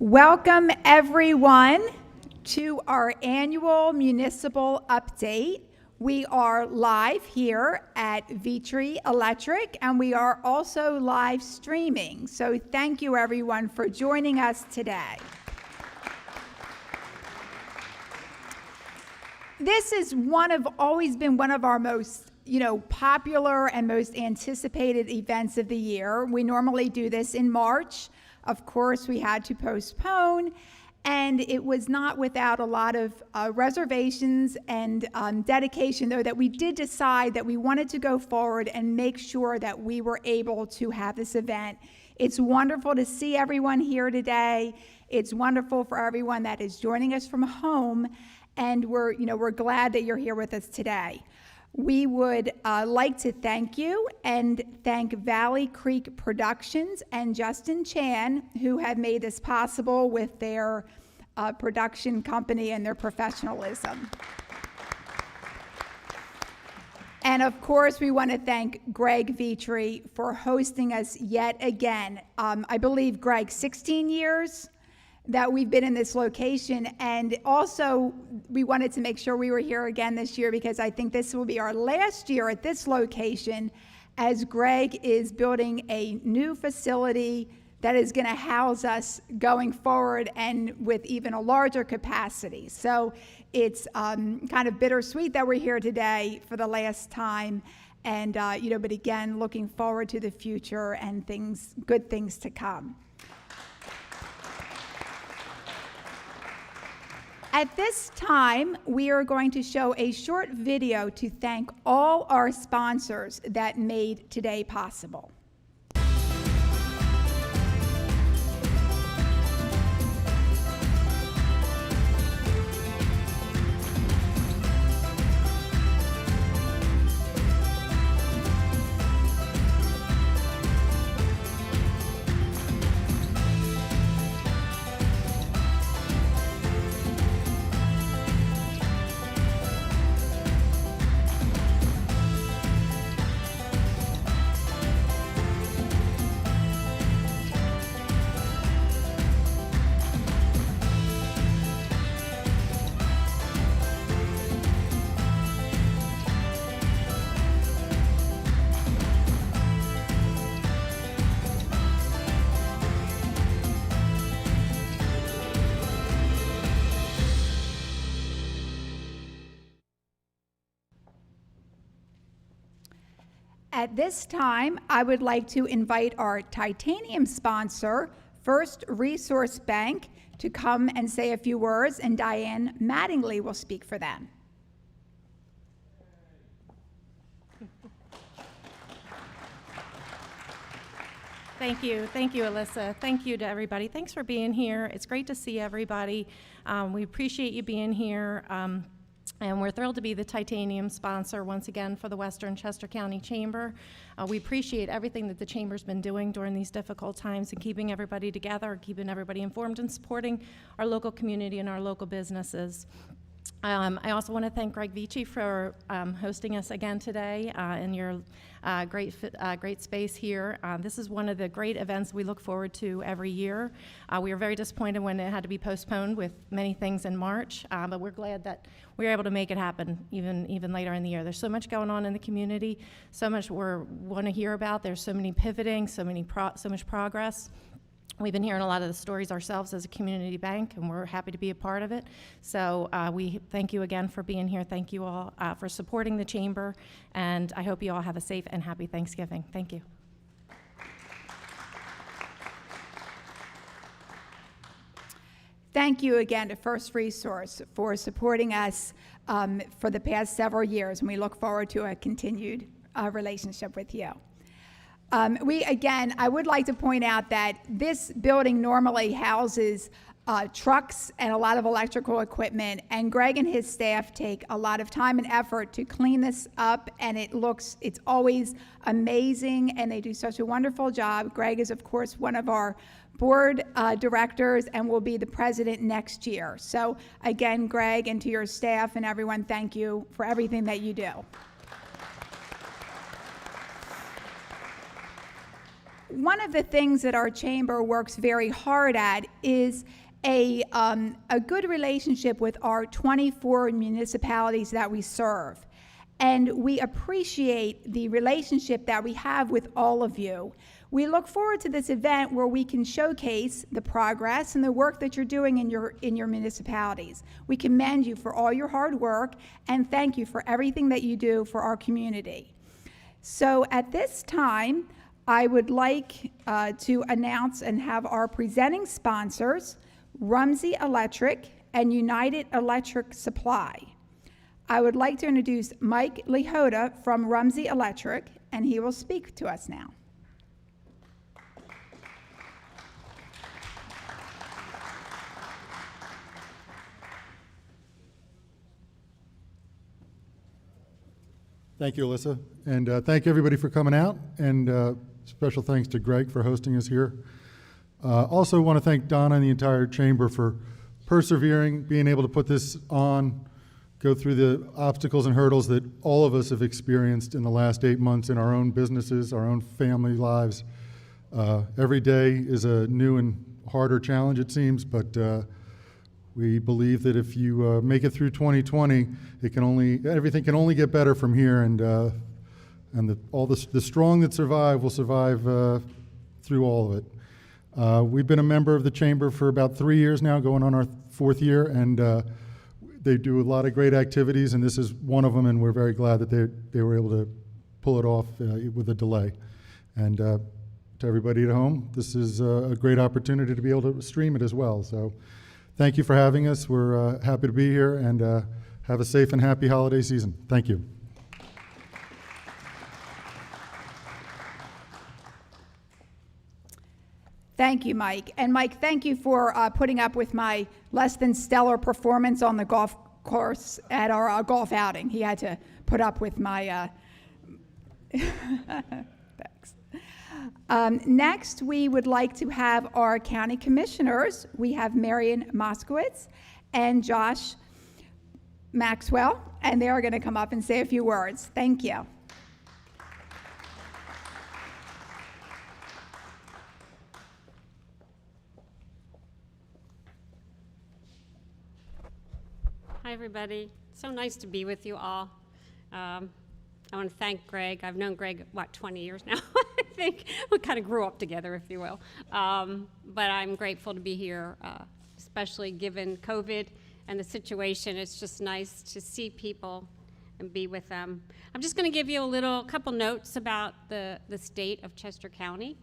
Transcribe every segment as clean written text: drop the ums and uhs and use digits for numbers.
Welcome everyone to our annual municipal update. We are live here at Vitry Electric and we are also live streaming. So thank you everyone for joining us today. This is always been one of our most popular and most anticipated events of the year. We normally do this in March. Of course, we had to postpone, and it was not without a lot of reservations and dedication, though, that we did decide that we wanted to go forward and make sure that we were able to have this event. It's wonderful to see everyone here today. It's wonderful for everyone that is joining us from home, and we're glad that you're here with us today. We would like to thank you and thank Valley Creek Productions and Justin Chan, who have made this possible with their production company and their professionalism. And of course, we want to thank Greg Vitry for hosting us yet again. I believe, Greg, 16 years that we've been in this location, and also we wanted to make sure we were here again this year because I think this will be our last year at this location as Greg is building a new facility that is going to house us going forward and with even a larger capacity. So it's kind of bittersweet that we're here today for the last time, and but again, looking forward to the future and good things to come. At this time, we are going to show a short video to thank all our sponsors that made today possible. At this time, I would like to invite our titanium sponsor, First Resource Bank, to come and say a few words, and Diane Mattingly will speak for them. Thank you, Alyssa. Thank you to everybody. Thanks for being here. It's great to see everybody. We appreciate you being here. And we're thrilled to be the titanium sponsor once again for the Western Chester County Chamber. We appreciate everything that the Chamber's been doing during these difficult times and keeping everybody together, keeping everybody informed and supporting our local community and our local businesses. I also want to thank Greg Vitry for hosting us again today in your great space here. This is one of the great events we look forward to every year. We were very disappointed when it had to be postponed with many things in March, but we're glad that we were able to make it happen even later in the year. There's so much going on in the community, so much we want to hear about. There's so many pivoting, so much progress. We've been hearing a lot of the stories ourselves as a community bank, and we're happy to be a part of it. So we thank you again for being here. Thank you all for supporting the Chamber, and I hope you all have a safe and happy Thanksgiving. Thank you. Thank you again to First Resource for supporting us for the past several years, and we look forward to a continued relationship with you. I would like to point out that this building normally houses trucks and a lot of electrical equipment, and Greg and his staff take a lot of time and effort to clean this up, and it's always amazing, and they do such a wonderful job. Greg is, of course, one of our board directors and will be the president next year. So again, Greg, and to your staff and everyone, thank you for everything that you do. one of the things that our chamber works very hard at is a good relationship with our 24 municipalities that we serve. And we appreciate the relationship that we have with all of you. We look forward to this event where we can showcase the progress and the work that you're doing in your municipalities. We commend you for all your hard work and thank you for everything that you do for our community. So at this time, I would like to announce and have our presenting sponsors, Rumsey Electric and United Electric Supply. I would like to introduce Mike Lihota from Rumsey Electric, and he will speak to us now. Thank you, Alyssa, and thank everybody for coming out, and special thanks to Greg for hosting us here. Also want to thank Donna and the entire chamber for persevering, being able to put this on, go through the obstacles and hurdles that all of us have experienced in the last 8 months in our own businesses, our own family lives. Every day is a new and harder challenge, it seems, but we believe that if you make it through 2020, everything can only get better from here, and the strong that survive will survive through all of it. We've been a member of the chamber for about 3 years now, going on our 4th year, and they do a lot of great activities, and this is one of them, and we're very glad that they were able to pull it off with a delay. And to everybody at home, this is a great opportunity to be able to stream it as well. So thank you for having us. We're happy to be here, and have a safe and happy holiday season. Thank you. Thank you, Mike. And Mike, thank you for putting up with my less than stellar performance on the golf course at our golf outing. He had to put up with my thanks. Next, we would like to have our county commissioners. We have Marion Moskowitz and Josh Maxwell, and they are going to come up and say a few words. Thank you. Hi, everybody. So nice to be with you all. I want to thank Greg. I've known Greg, 20 years now, I think. We kind of grew up together, if you will. But I'm grateful to be here, especially given COVID and the situation. It's just nice to see people and be with them. I'm just going to give you a couple notes about the state of Chester County.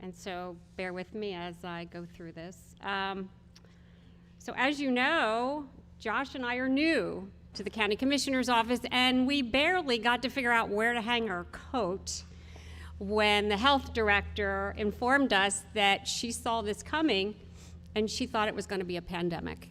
And so bear with me as I go through this. So as you know, Josh and I are new to the county commissioner's office, and we barely got to figure out where to hang our coat when the health director informed us that she saw this coming and she thought it was going to be a pandemic.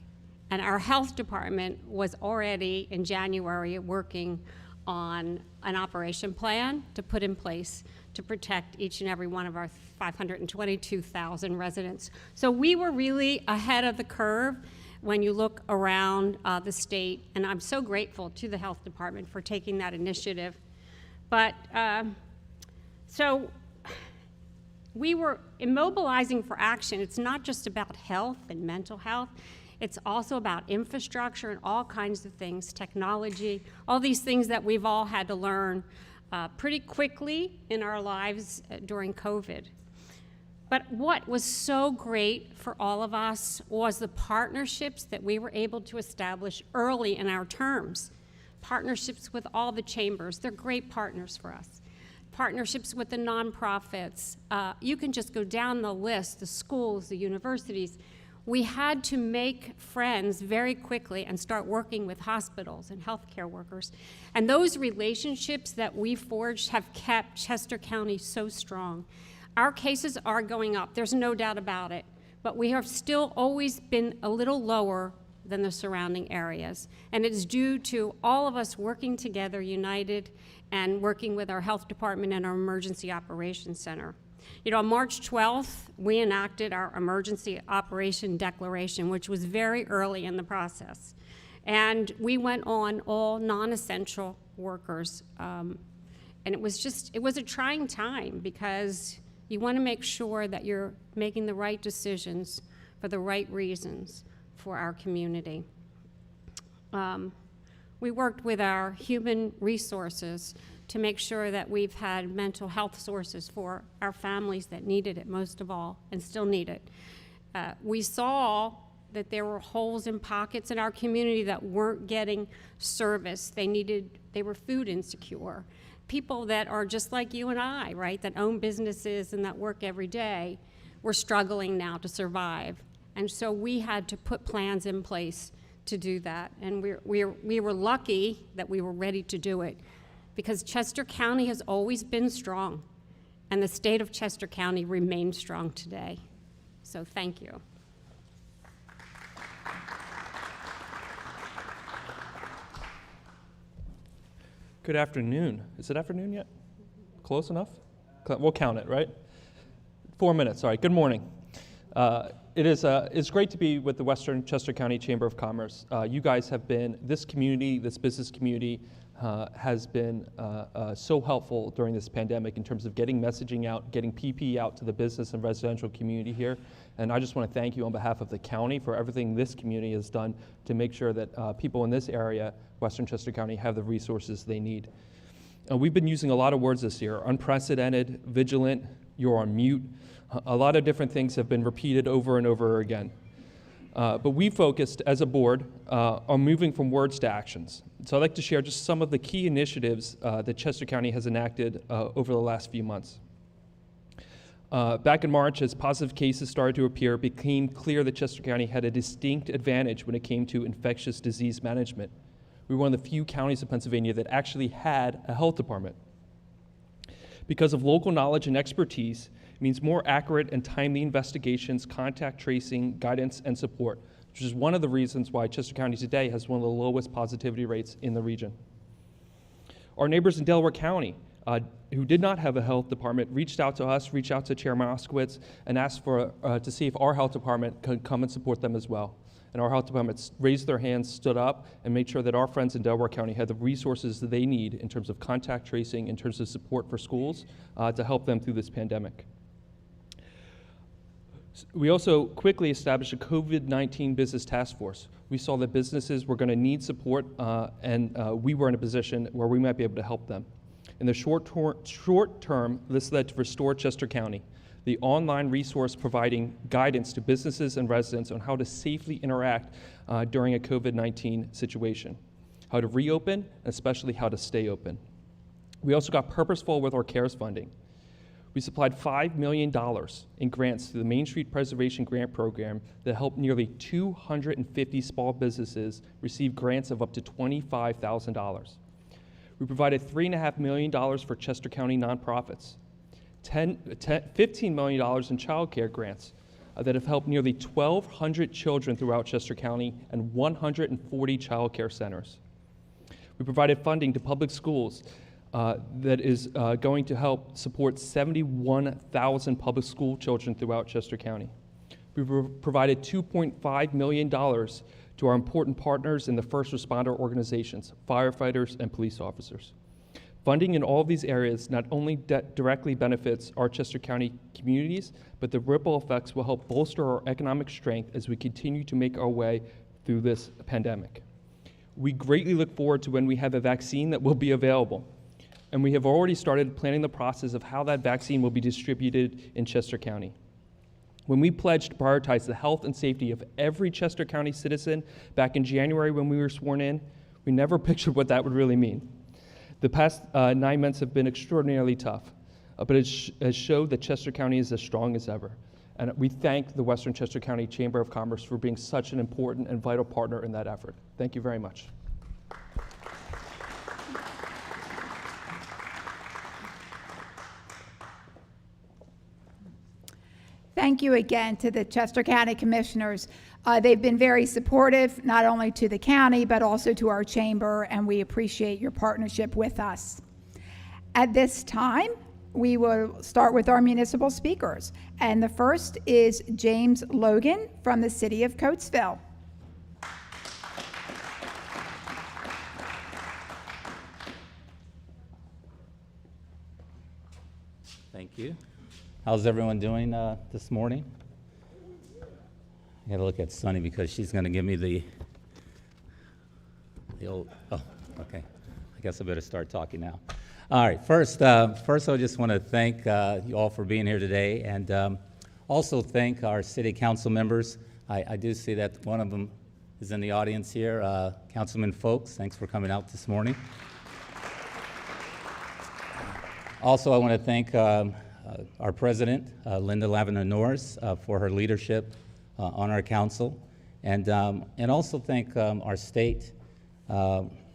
And our health department was already in January working on an operation plan to put in place to protect each and every one of our 522,000 residents. So we were really ahead of the curve when you look around the state, and I'm so grateful to the health department for taking that initiative. But so we were immobilizing for action. It's not just about health and mental health. It's also about infrastructure and all kinds of things, technology, all these things that we've all had to learn pretty quickly in our lives during COVID. But what was so great for all of us was the partnerships that we were able to establish early in our terms. Partnerships with all the chambers. They're great partners for us. Partnerships with the nonprofits. You can just go down the list, the schools, the universities. We had to make friends very quickly and start working with hospitals and healthcare workers. And those relationships that we forged have kept Chester County so strong. Our cases are going up, there's no doubt about it, but we have still always been a little lower than the surrounding areas. And it's due to all of us working together, united, and working with our health department and our emergency operations center. You know, on March 12th, we enacted our emergency operation declaration, which was very early in the process. And we went on all non-essential workers. And it was a trying time because You want to make sure that you're making the right decisions for the right reasons for our community. We worked with our human resources to make sure that we've had mental health sources for our families that needed it most of all and still need it. We saw that there were holes and pockets in our community that weren't getting service. They were food insecure. People that are just like you and I, right, that own businesses and that work every day, were struggling now to survive. And so we had to put plans in place to do that. And we were lucky that we were ready to do it, because Chester County has always been strong, and the state of Chester County remains strong today. So thank you. Good afternoon. Is it afternoon yet? Close enough? We'll count it, right? 4 minutes. All right. Good morning. It's great to be with the Western Chester County Chamber of Commerce. You guys have been, this community, this business community, has been so helpful during this pandemic in terms of getting messaging out, getting PPE out to the business and residential community here. And I just want to thank you on behalf of the county for everything this community has done to make sure that people in this area, Western Chester County, have the resources they need. We've been using a lot of words this year: unprecedented, vigilant, you're on mute. A lot of different things have been repeated over and over again. But we focused as a board on moving from words to actions. So I'd like to share just some of the key initiatives that Chester County has enacted over the last few months. Back in March, as positive cases started to appear, it became clear that Chester County had a distinct advantage when it came to infectious disease management. We were one of the few counties of Pennsylvania that actually had a health department. Because of local knowledge and expertise, it means more accurate and timely investigations, contact tracing, guidance, and support, which is one of the reasons why Chester County today has one of the lowest positivity rates in the region. Our neighbors in Delaware County, who did not have a health department, reached out to us, reached out to Chairman Oskowitz, and asked to see if our health department could come and support them as well. And our health department raised their hands, stood up, and made sure that our friends in Delaware County had the resources that they need in terms of contact tracing, in terms of support for schools, to help them through this pandemic. We also quickly established a COVID-19 business task force. We saw that businesses were going to need support, and we were in a position where we might be able to help them. In the short term, this led to Restore Chester County, the online resource providing guidance to businesses and residents on how to safely interact during a COVID-19 situation, how to reopen, and especially how to stay open. We also got purposeful with our CARES funding. We supplied $5 million in grants through the Main Street Preservation Grant Program that helped nearly 250 small businesses receive grants of up to $25,000. We provided $3.5 million for Chester County nonprofits, $15 million in child care grants that have helped nearly 1,200 children throughout Chester County and 140 child care centers. We provided funding to public schools that is going to help support 71,000 public school children throughout Chester County. We provided $2.5 million to our important partners in the first responder organizations, firefighters and police officers. Funding in all of these areas not only directly benefits our Chester County communities, but the ripple effects will help bolster our economic strength as we continue to make our way through this pandemic. We greatly look forward to when we have a vaccine that will be available. And we have already started planning the process of how that vaccine will be distributed in Chester County. When we pledged to prioritize the health and safety of every Chester County citizen back in January when we were sworn in, we never pictured what that would really mean. The past 9 months have been extraordinarily tough, but it has showed that Chester County is as strong as ever. And we thank the Western Chester County Chamber of Commerce for being such an important and vital partner in that effort. Thank you very much. Thank you again to the Chester County Commissioners. They've been very supportive, not only to the county, but also to our chamber, and we appreciate your partnership with us. At this time, we will start with our municipal speakers. And the first is James Logan from the city of Coatesville. Thank you. How's everyone doing this morning? I gotta look at Sunny because she's gonna give me the old, oh, okay. I guess I better start talking now. All right, first I just want to thank you all for being here today, and also thank our city council members. I do see that one of them is in the audience here. Councilman Folks, thanks for coming out this morning. Also, I want to thank our president, Linda Lavender Norris, for her leadership on our council, and also thank our state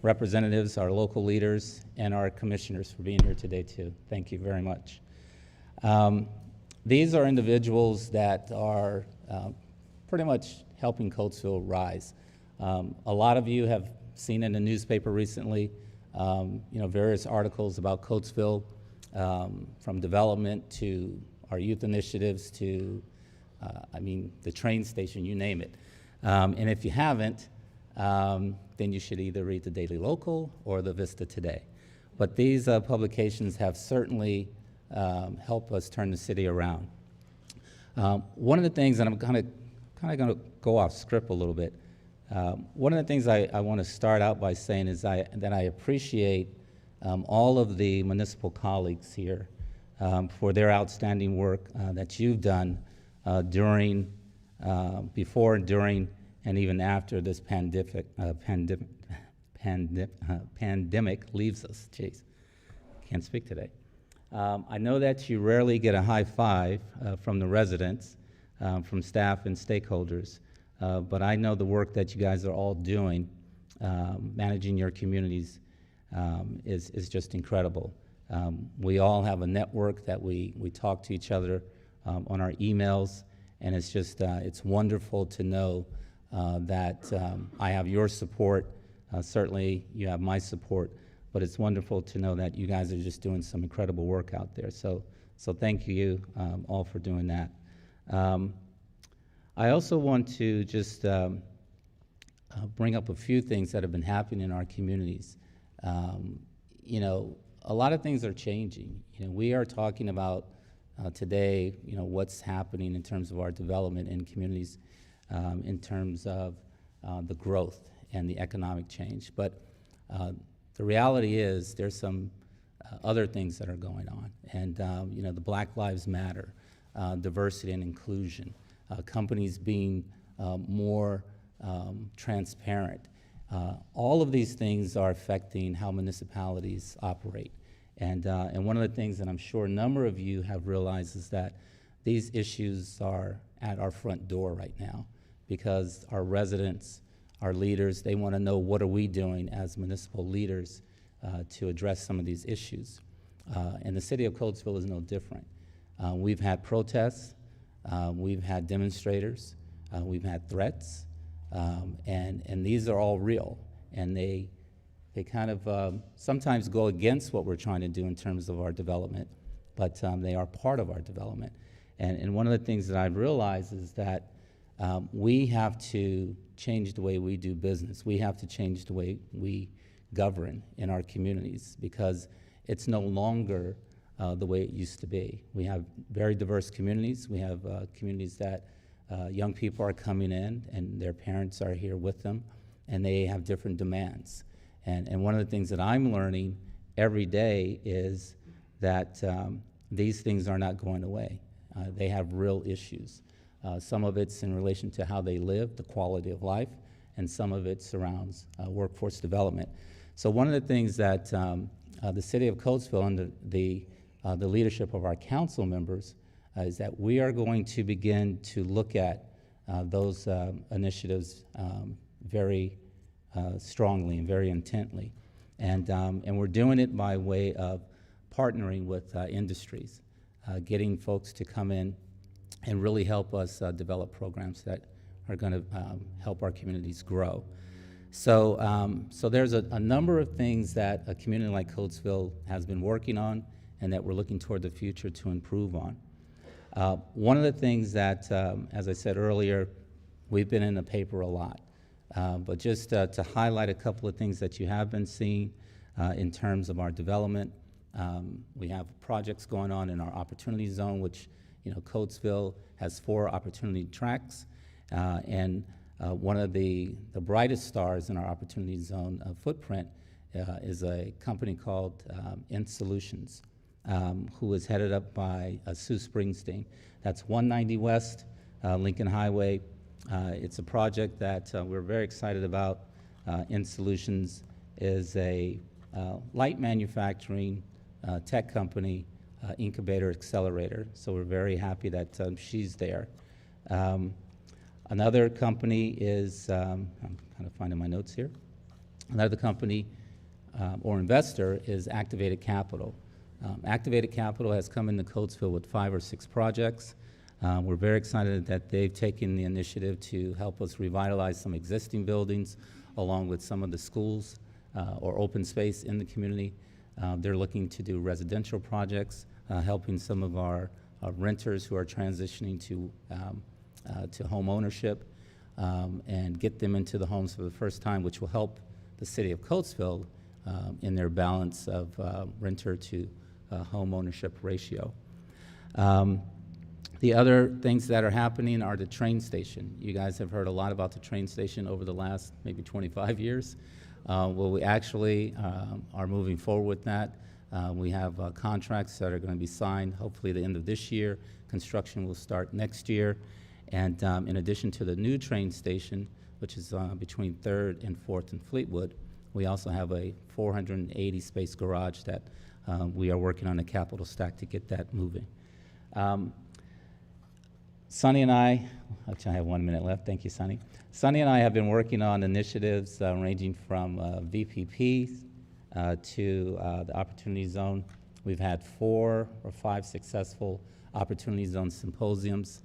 representatives, our local leaders, and our commissioners for being here today too. Thank you very much. These are individuals that are pretty much helping Coatesville rise. A lot of you have seen in the newspaper recently, various articles about Coatesville, from development to our youth initiatives to, the train station, you name it. And if you haven't, then you should either read the Daily Local or the Vista Today. But these publications have certainly helped us turn the city around. One of the things, and I'm kind of going to go off script a little bit, one of the things I want to start out by saying is that I appreciate all of the municipal colleagues here for their outstanding work that you've done during, before and during, and even after this pandemic leaves us. Jeez, can't speak today. I know that you rarely get a high five from the residents, from staff and stakeholders, but I know the work that you guys are all doing, managing your communities, is just incredible. We all have a network that we talk to each other on our emails, and it's just, it's wonderful to know that I have your support. Certainly you have my support, but it's wonderful to know that you guys are just doing some incredible work out there. So thank you all for doing that. I also want to just bring up a few things that have been happening in our communities. A lot of things are changing. We are talking about today, what's happening in terms of our development in communities, in terms of the growth and the economic change. But the reality is there's some other things that are going on. And, the Black Lives Matter, diversity and inclusion, companies being more transparent. All of these things are affecting how municipalities operate. And one of the things that I'm sure a number of you have realized is that these issues are at our front door right now, because our residents, our leaders, they want to know, what are we doing as municipal leaders to address some of these issues? And the city of Coatesville is no different. We've had protests, we've had demonstrators, we've had threats, and these are all real, and they kind of sometimes go against what we're trying to do in terms of our development, but they are part of our development. And one of the things that I've realized is that we have to change the way we do business. We have to change the way we govern in our communities, because it's no longer the way it used to be. We have very diverse communities. We have communities that young people are coming in and their parents are here with them, and they have different demands. And one of the things that I'm learning every day is that these things are not going away. They have real issues. Some of it's in relation to how they live, the quality of life, and some of it surrounds workforce development. So one of the things that the city of Coatesville, under the leadership of our council members, is that we are going to begin to look at those initiatives very strongly and very intently. And we're doing it by way of partnering with industries, getting folks to come in and really help us develop programs that are going to help our communities grow. So, so there's a number of things that a community like Coatesville has been working on and that we're looking toward the future to improve on. One of the things that, as I said earlier, we've been in the paper a lot, but just to highlight a couple of things that you have been seeing in terms of our development, We have projects going on in our Opportunity Zone, which, Coatesville has 4 opportunity tracks. And one of the brightest stars in our Opportunity Zone footprint is a company called End Solutions, who is headed up by Sue Springsteen. That's 190 West Lincoln Highway. It's a project that we're very excited about. End Solutions is a light manufacturing tech company, incubator accelerator, so we're very happy that she's there. Another company is, I'm kind of finding my notes here. Another company or investor is Activated Capital. Activated Capital has come into Coatesville with 5 or 6 projects. We're very excited that they've taken the initiative to help us revitalize some existing buildings along with some of the schools or open space in the community. They're looking to do residential projects, helping some of our renters who are transitioning to home ownership and get them into the homes for the first time, which will help the city of Coatesville in their balance of renter to home ownership ratio. The other things that are happening are the train station. You guys have heard a lot about the train station over the last maybe 25 years. Well, we actually are moving forward with that. We have contracts that are going to be signed hopefully the end of this year. Construction will start next year. And in addition to the new train station, which is between 3rd and 4th and Fleetwood, we also have a 480 space garage that we are working on a capital stack to get that moving. Sonny and I, actually I have 1 minute left, thank you, Sonny. Sonny and I have been working on initiatives ranging from VPP to the Opportunity Zone. We've had 4 or 5 successful Opportunity Zone symposiums.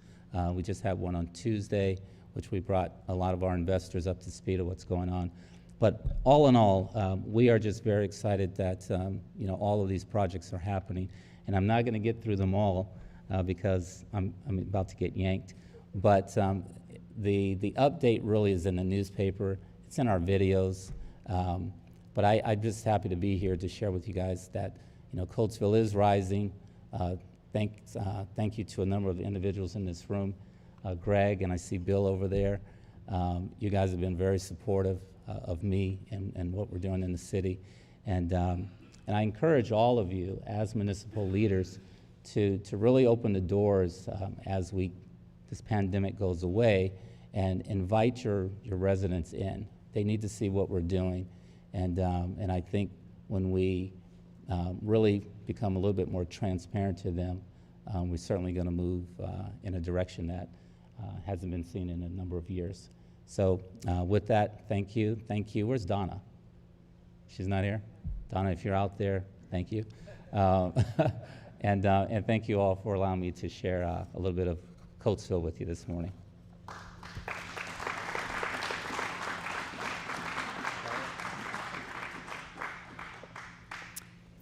We just had one on Tuesday, which we brought a lot of our investors up to speed of what's going on. But all in all, we are just very excited that all of these projects are happening. And I'm not going to get through them all because I'm about to get yanked. But the update really is in the newspaper. It's in our videos. But I'm just happy to be here to share with you guys that Coatesville is rising. Thank you to a number of individuals in this room, Greg, and I see Bill over there. You guys have been very supportive of me and what we're doing in the city. And I encourage all of you as municipal leaders to really open the doors as this pandemic goes away and invite your residents in. They need to see what we're doing. And I think when we really become a little bit more transparent to them, we're certainly going to move in a direction that hasn't been seen in a number of years. So with that, thank you. Thank you. Where's Donna? She's not here? Donna, if you're out there, thank you. And thank you all for allowing me to share a little bit of Coatesville with you this morning.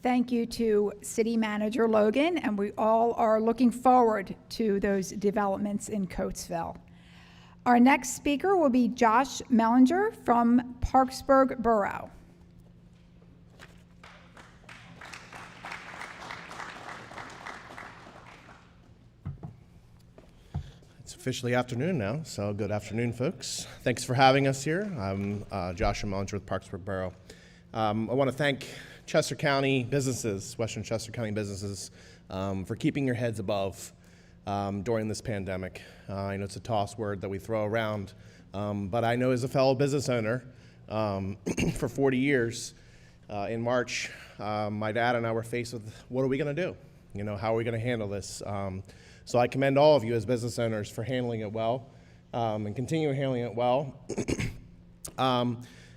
Thank you to City Manager Logan, and we all are looking forward to those developments in Coatesville. Our next speaker will be Josh Mellinger from Parksberg Borough. It's officially afternoon now, so good afternoon, folks. Thanks for having us here. I'm Josh Mellinger with Parksberg Borough. I want to thank Chester County businesses, Western Chester County businesses, for keeping your heads above during this pandemic. I know it's a toss word that we throw around, but I know as a fellow business owner for 40 years, in March, my dad and I were faced with, what are we going to do? How are we going to handle this? So I commend all of you as business owners for handling it well and continuing handling it well.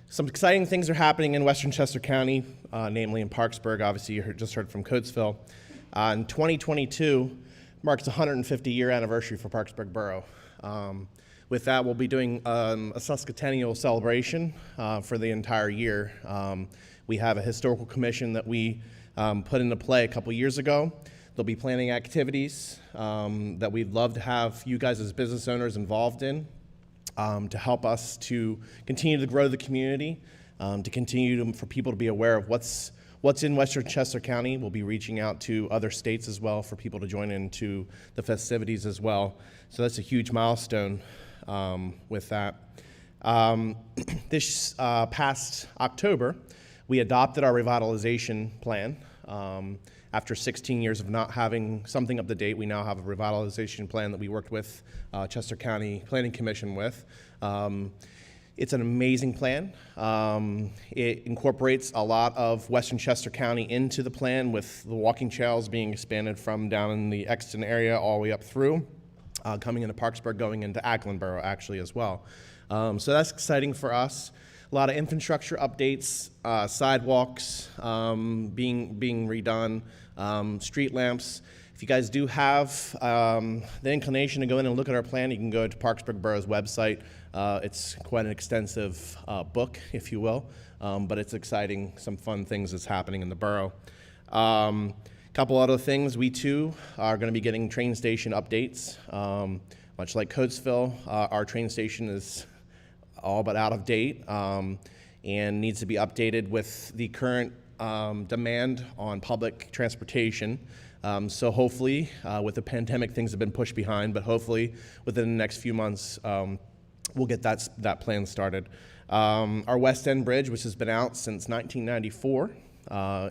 Some exciting things are happening in Western Chester County, namely in Parksberg. Obviously, you just heard from Coatesville. In 2022 marks the 150-year anniversary for Parksberg Borough. With that, we'll be doing a sesquicentennial celebration for the entire year. We have a historical commission that we put into play a couple years ago. They'll be planning activities that we'd love to have you guys as business owners involved in. To help us to continue to grow the community, to continue for people to be aware of what's what's in Western Chester County. We'll be reaching out to other states as well for people to join into the festivities as well. So that's a huge milestone with that. This past October, we adopted our revitalization plan. After 16 years of not having something up to date, we now have a revitalization plan that we worked with Chester County Planning Commission with. It's an amazing plan. It incorporates a lot of Western Chester County into the plan, with the walking trails being expanded from down in the Exton area all the way up through, coming into Parksberg, going into Diacklin Borough actually as well. So that's exciting for us. A lot of infrastructure updates, sidewalks being redone, street lamps. If you guys do have the inclination to go in and look at our plan, you can go to Parksberg Borough's website. It's quite an extensive book, if you will, but it's exciting, some fun things that's happening in the borough. Couple other things, we too are going to be getting train station updates. Much like Coatesville, our train station is all but out of date and needs to be updated with the current demand on public transportation. So hopefully, with the pandemic, things have been pushed behind, but hopefully within the next few months, we'll get that plan started. Our West End Bridge, which has been out since 1994,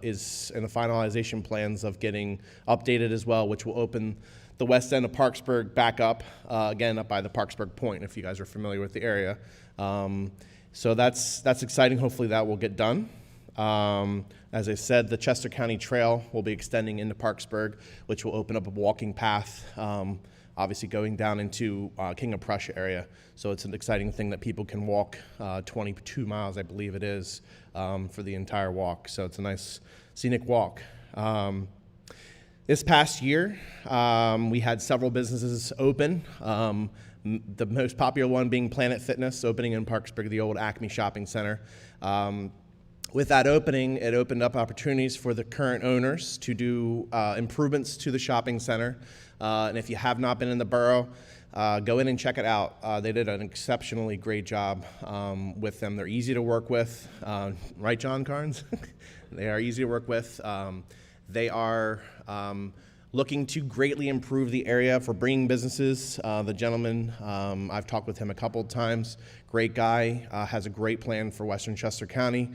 is in the finalization plans of getting updated as well, which will open the west end of Parksberg back up, again, up by the Parksberg Point, if you guys are familiar with the area. So that's exciting. Hopefully that will get done. As I said, the Chester County Trail will be extending into Parksberg, which will open up a walking path, obviously going down into King of Prussia area. So it's an exciting thing that people can walk 22 miles, I believe it is, for the entire walk. So it's a nice scenic walk. This past year, we had several businesses open. The most popular one being Planet Fitness, opening in Parksburg, the old Acme Shopping Center. With that opening, it opened up opportunities for the current owners to do improvements to the shopping center. And if you have not been in the borough, go in and check it out. They did an exceptionally great job with them. They're easy to work with. Right, John Carnes? They are easy to work with. They are looking to greatly improve the area for bringing businesses. The gentleman, I've talked with him a couple of times, great guy, has a great plan for Western Chester County.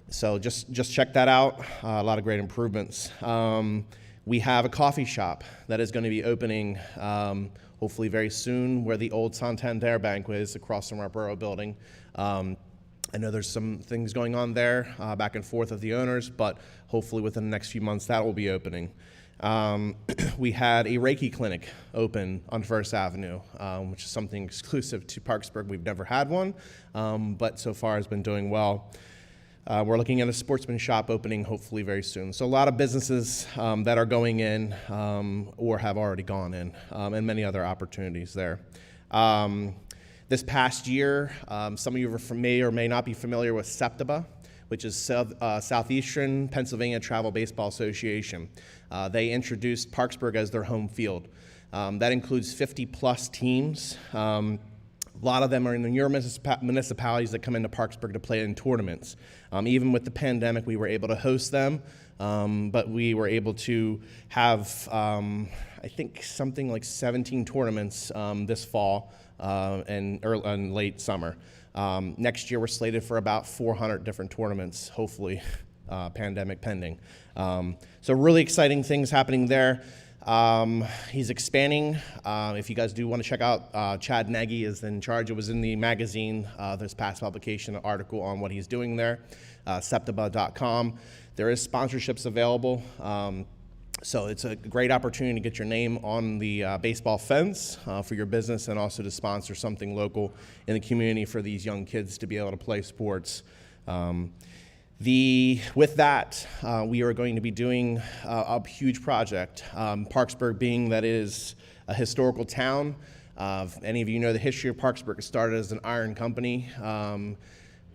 So just check that out, a lot of great improvements. We have a coffee shop that is going to be opening hopefully very soon, where the old Santander Bank is, across from our borough building. I know there's some things going on there, back and forth of the owners, but hopefully within the next few months that will be opening. We had a Reiki Clinic open on First Avenue, which is something exclusive to Parksberg. We've never had one, but so far has been doing well. We're looking at a sportsman shop opening hopefully very soon. So a lot of businesses that are going in or have already gone in, and many other opportunities there. This past year, some of you may or may not be familiar with SEPTIBA, which is Southeastern Pennsylvania Travel Baseball Association. They introduced Parksburg as their home field. That includes 50-plus teams. A lot of them are in your municipalities that come into Parksburg to play in tournaments. Even with the pandemic, we were able to host them, but we were able to have, I think, something like 17 tournaments this fall and late summer. Next year, we're slated for about 400 different tournaments, hopefully, pandemic pending. So really exciting things happening there. He's expanding. If you guys do want to check out, Chad Nagy is in charge. It was in the magazine, this past publication, an article on what he's doing there, septiba.com. There is sponsorships available. So it's a great opportunity to get your name on the baseball fence for your business, and also to sponsor something local in the community for these young kids to be able to play sports. With that, we are going to be doing a huge project. Parksburg, being that it is a historical town, if any of you know the history of Parksburg, it started as an iron company.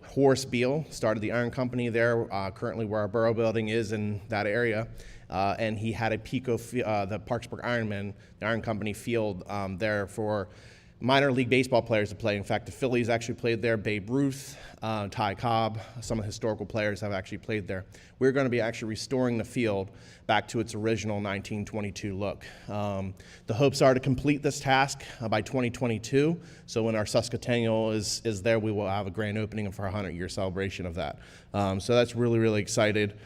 Horace Beale started the iron company there, currently where our borough building is in that area. And he had a Pico, the Parksburg Ironman, the iron company field there for minor league baseball players to play. In fact, the Phillies actually played there. Babe Ruth, Ty Cobb, some of the historical players have actually played there. We're going to be actually restoring the field back to its original 1922 look. The hopes are to complete this task by 2022. So when our Sesquicentennial is there, we will have a grand opening for our 100-year celebration of that. So that's really, really excited.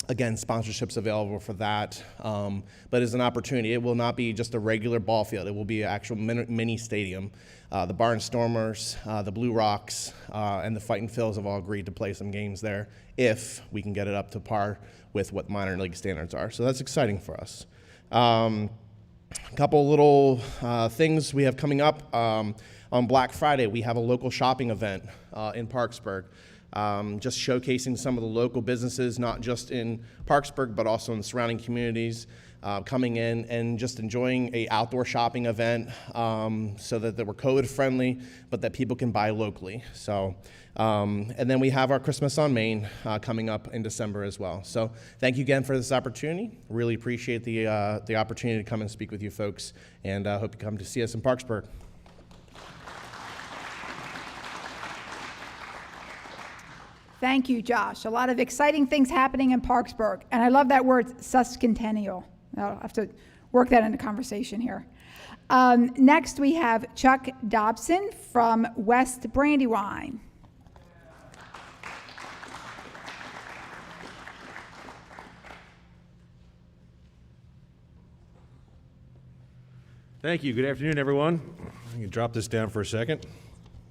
Again, sponsorships available for that, but as an opportunity, it will not be just a regular ball field. It will be an actual mini stadium. The Barnstormers, the Blue Rocks, and the Fightin' Phils have all agreed to play some games there if we can get it up to par with what minor league standards are. So that's exciting for us. A couple little things we have coming up. On Black Friday, we have a local shopping event in Parksberg. Just showcasing some of the local businesses, not just in Parksburg, but also in the surrounding communities, coming in and just enjoying a outdoor shopping event so that we're COVID friendly, but that people can buy locally. So, and then we have our Christmas on Main coming up in December as well. So thank you again for this opportunity. Really appreciate the opportunity to come and speak with you folks, and hope you come to see us in Parksburg. Thank you, Josh. A lot of exciting things happening in Parksburg. And I love that word, sesquicentennial. I'll have to work that into conversation here. Next, we have Chuck Dobson from West Brandywine. Thank you. Good afternoon, everyone. I can drop this down for a second.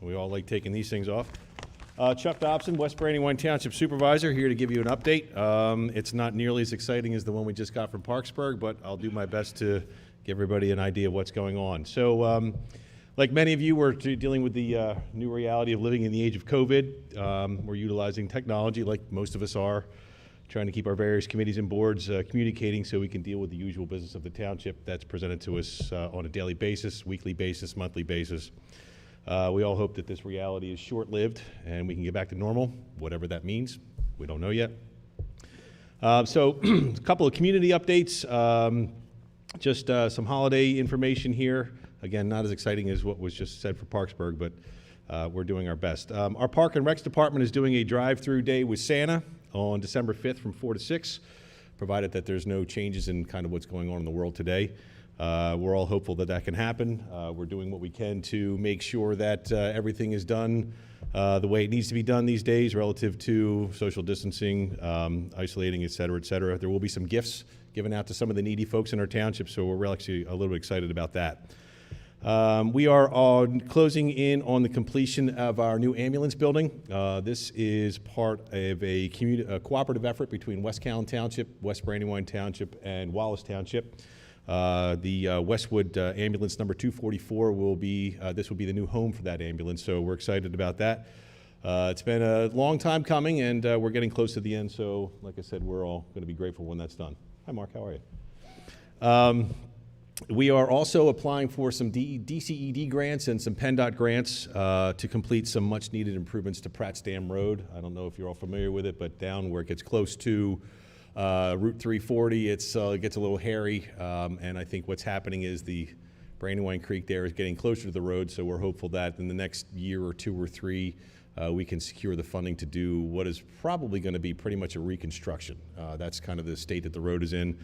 We all like taking these things off. Chuck Dobson, West Brandywine Township Supervisor, here to give you an update. It's not nearly as exciting as the one we just got from Parksburg, but I'll do my best to give everybody an idea of what's going on. So, like many of you, we're dealing with the new reality of living in the age of COVID. We're utilizing technology, like most of us are, trying to keep our various committees and boards communicating so we can deal with the usual business of the township that's presented to us on a daily basis, weekly basis, monthly basis. We all hope that this reality is short-lived and we can get back to normal, whatever that means. We don't know yet. So a couple of community updates, just some holiday information here. Again, not as exciting as what was just said for Parksburg, but we're doing our best. Our Park and Recs Department is doing a drive-through day with Santa on December 5th from 4 to 6, provided that there's no changes in kind of what's going on in the world today. We're all hopeful that that can happen. We're doing what we can to make sure that everything is done the way it needs to be done these days relative to social distancing, isolating, et cetera, et cetera. There will be some gifts given out to some of the needy folks in our township, so we're actually a little bit excited about that. We are closing in on the completion of our new ambulance building. This is part of a cooperative effort between West Callan Township, West Brandywine Township, and Wallace Township. The Westwood ambulance number 244 will be the new home for that ambulance, so we're excited about that. It's been a long time coming, and we're getting close to the end, so like I said, we're all going to be grateful when that's done. Hi, Mark, how are you? We are also applying for some DCED grants and some PennDOT grants to complete some much-needed improvements to Pratt's Dam Road. I don't know if you're all familiar with it, but down where it gets close to Route 340, it gets a little hairy, and I think what's happening is the Brandywine Creek there is getting closer to the road, so we're hopeful that in the next year or two or three, we can secure the funding to do what is probably going to be pretty much a reconstruction. That's kind of the state that the road is in.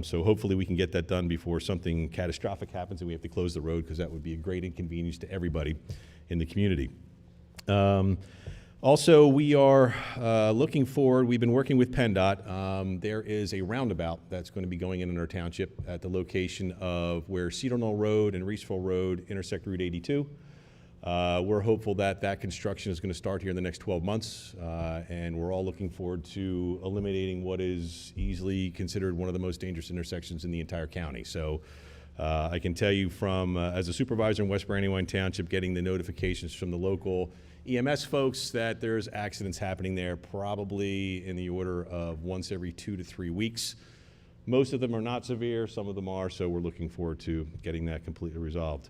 So hopefully we can get that done before something catastrophic happens and we have to close the road, because that would be a great inconvenience to everybody in the community. Also, we are looking forward, we've been working with PennDOT. There is a roundabout that's going to be going in our township at the location of where Cedar Knoll Road and Reeseville Road intersect Route 82. We're hopeful that that construction is going to start here in the next 12 months, and we're all looking forward to eliminating what is easily considered one of the most dangerous intersections in the entire county. So I can tell you from, as a supervisor in West Brandywine Township, getting the notifications from the local EMS folks that there's accidents happening there probably in the order of once every 2 to 3 weeks. Most of them are not severe, some of them are, so we're looking forward to getting that completely resolved.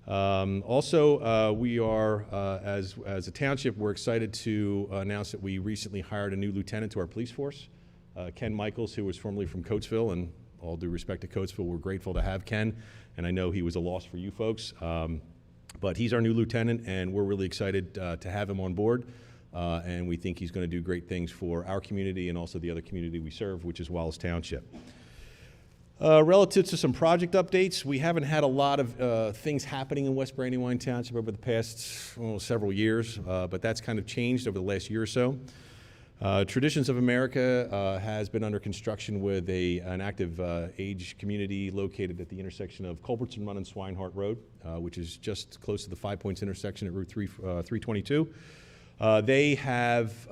Also, we are, as a township, we're excited to announce that we recently hired a new lieutenant to our police force, Ken Michaels, who was formerly from Coatesville and All due respect to Coatesville, we're grateful to have Ken, and I know he was a loss for you folks. But he's our new lieutenant, and we're really excited to have him on board. And we think he's going to do great things for our community and also the other community we serve, which is Wallace Township. Relative to some project updates, we haven't had a lot of things happening in West Brandywine Township over the past several years, but that's kind of changed over the last year or so. Traditions of America has been under construction with an active age community located at the intersection of Culbertson Run and Swinehart Road, which is just close to the 5 Points intersection at Route 322. They have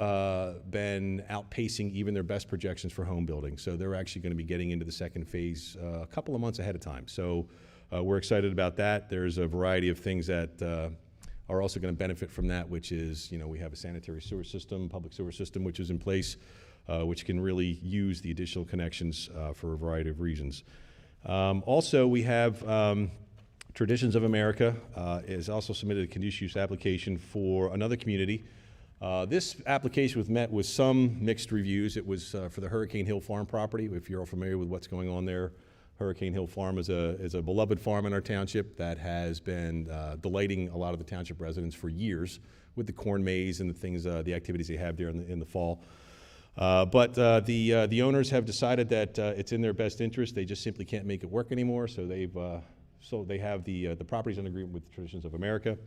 been outpacing even their best projections for home building. So they're actually going to be getting into the second phase a couple of months ahead of time. So we're excited about that. There's a variety of things that are also going to benefit from that, which is, we have a sanitary sewer system, public sewer system, which is in place, which can really use the additional connections for a variety of reasons. Also, we have Traditions of America has also submitted a conditional use application for another community. This application was met with some mixed reviews. It was for the Hurricane Hill Farm property. If you're all familiar with what's going on there, Hurricane Hill Farm is a beloved farm in our township that has been delighting a lot of the township residents for years with the corn maze and the things, the activities they have there in the fall. But the owners have decided that it's in their best interest. They just simply can't make it work anymore, so they have the properties under agreement with Traditions of America,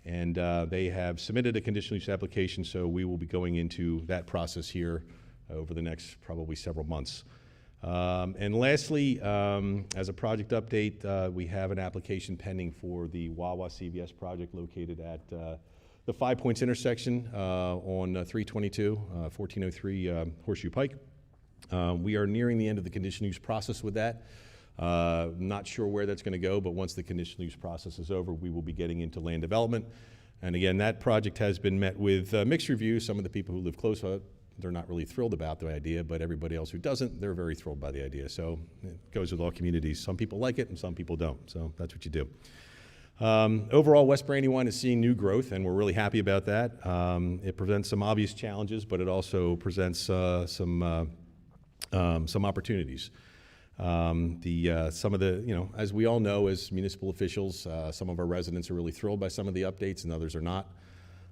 and they have submitted a conditional use application, so we will be going into that process here over the next probably several months. And lastly, as a project update, we have an application pending for the Wawa CVS project located at the 5 Points intersection on 322, 1403 Horseshoe Pike. We are nearing the end of the conditional use process with that. Not sure where that's going to go, but once the conditional use process is over, we will be getting into land development. And again, that project has been met with mixed reviews. Some of the people who live close to it, they're not really thrilled about the idea, but everybody else who doesn't, they're very thrilled by the idea. So it goes with all communities. Some people like it and some people don't, so that's what you do. Overall, West Brandywine is seeing new growth, and we're really happy about that. It presents some obvious challenges, but it also presents some opportunities. Some of the, as we all know as municipal officials, some of our residents are really thrilled by some of the updates and others are not.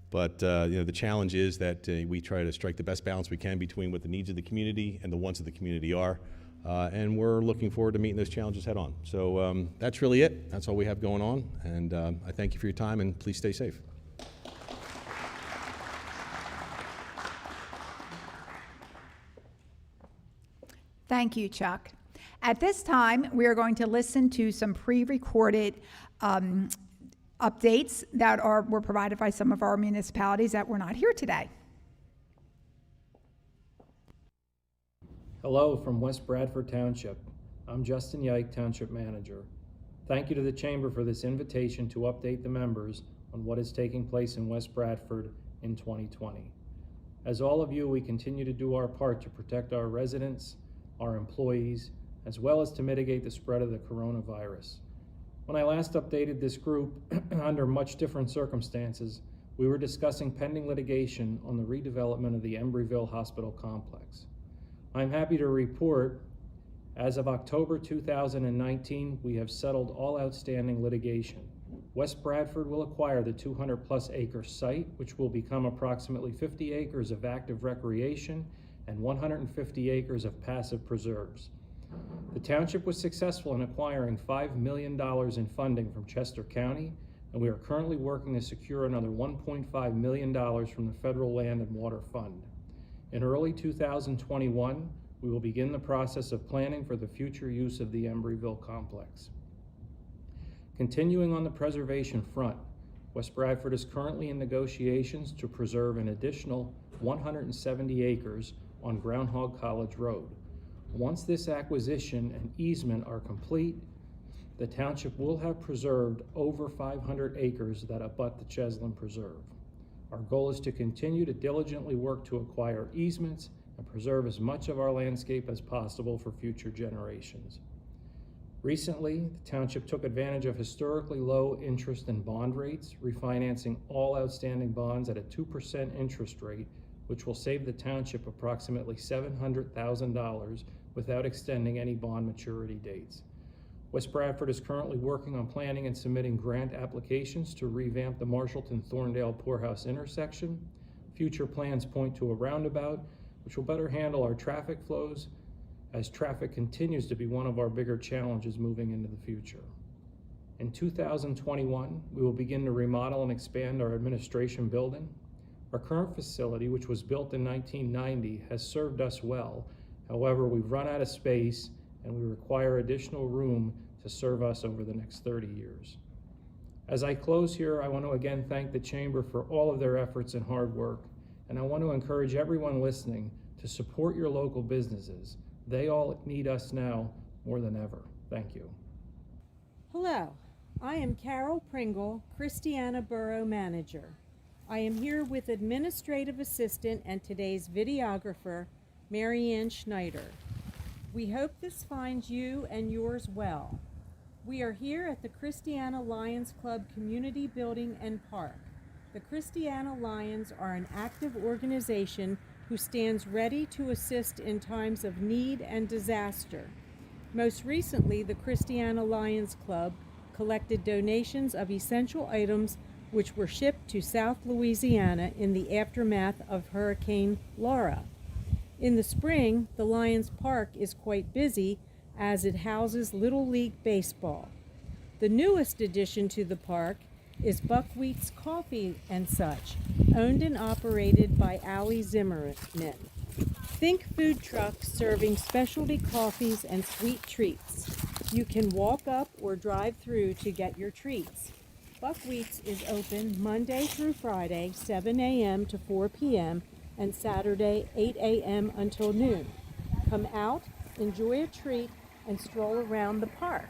But, the challenge is that we try to strike the best balance we can between what the needs of the community and the wants of the community are. And we're looking forward to meeting those challenges head on. So that's really it. That's all we have going on. And I thank you for your time, and please stay safe. Thank you, Chuck. At this time, we are going to listen to some pre-recorded updates that were provided by some of our municipalities that were not here today. Hello from West Bradford Township. I'm Justin Yike, Township Manager. Thank you to the Chamber for this invitation to update the members on what is taking place in West Bradford in 2020. As all of you, we continue to do our part to protect our residents, our employees, as well as to mitigate the spread of the coronavirus. When I last updated this group, under much different circumstances, we were discussing pending litigation on the redevelopment of the Embryville Hospital Complex. I'm happy to report, as of October 2019, we have settled all outstanding litigation. West Bradford will acquire the 200-plus acre site, which will become approximately 50 acres of active recreation and 150 acres of passive preserves. The township was successful in acquiring $5 million in funding from Chester County, and we are currently working to secure another $1.5 million from the Federal Land and Water Fund. In early 2021, we will begin the process of planning for the future use of the Embryville complex. Continuing on the preservation front, West Bradford is currently in negotiations to preserve an additional 170 acres on Groundhog College Road. Once this acquisition and easement are complete, the township will have preserved over 500 acres that abut the Cheslin Preserve. Our goal is to continue to diligently work to acquire easements and preserve as much of our landscape as possible for future generations. Recently, the township took advantage of historically low interest and bond rates, refinancing all outstanding bonds at a 2% interest rate, which will save the township approximately $700,000 without extending any bond maturity dates. West Bradford is currently working on planning and submitting grant applications to revamp the Marshallton Thorndale Poorhouse intersection. Future plans point to a roundabout, which will better handle our traffic flows, as traffic continues to be one of our bigger challenges moving into the future. In 2021, we will begin to remodel and expand our administration building. Our current facility, which was built in 1990, has served us well. However, we've run out of space and we require additional room to serve us over the next 30 years. As I close here, I want to again thank the Chamber for all of their efforts and hard work, and I want to encourage everyone listening to support your local businesses. They all need us now more than ever. Thank you. Hello, I am Carol Pringle, Christiana Borough Manager. I am here with Administrative Assistant and today's videographer, Marianne Schneider. We hope this finds you and yours well. We are here at the Christiana Lions Club Community Building and Park. The Christiana Lions are an active organization who stands ready to assist in times of need and disaster. Most recently, the Christiana Lions Club collected donations of essential items which were shipped to South Louisiana in the aftermath of Hurricane Laura. In the spring, the Lions Park is quite busy as it houses Little League Baseball. The newest addition to the park is Buckwheat's Coffee and Such, owned and operated by Allie Zimmerman. Think food trucks serving specialty coffees and sweet treats. You can walk up or drive through to get your treats. Buckwheat's is open Monday through Friday, 7 a.m. to 4 p.m., and Saturday, 8 a.m. until noon. Come out, enjoy a treat, and stroll around the park.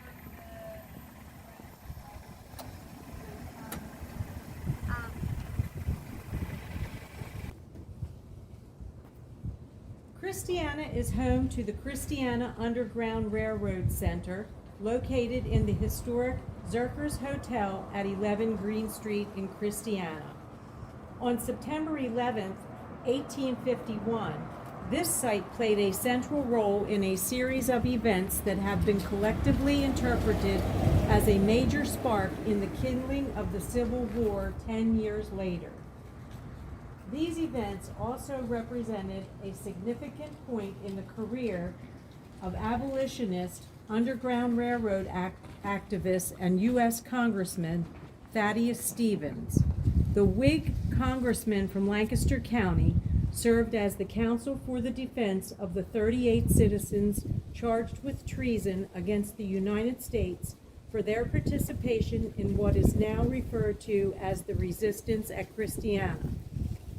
Christiana is home to the Christiana Underground Railroad Center, located in the historic Zerkers Hotel at 11 Green Street in Christiana. On September 11th, 1851, this site played a central role in a series of events that have been collectively interpreted as a major spark in the kindling of the Civil War 10 years later. These events also represented a significant point in the career of abolitionist, Underground Railroad activist, and U.S. Congressman Thaddeus Stevens. The Whig congressman from Lancaster County served as the counsel for the defense of the 38 citizens charged with treason against the United States for their participation in what is now referred to as the resistance at Christiana.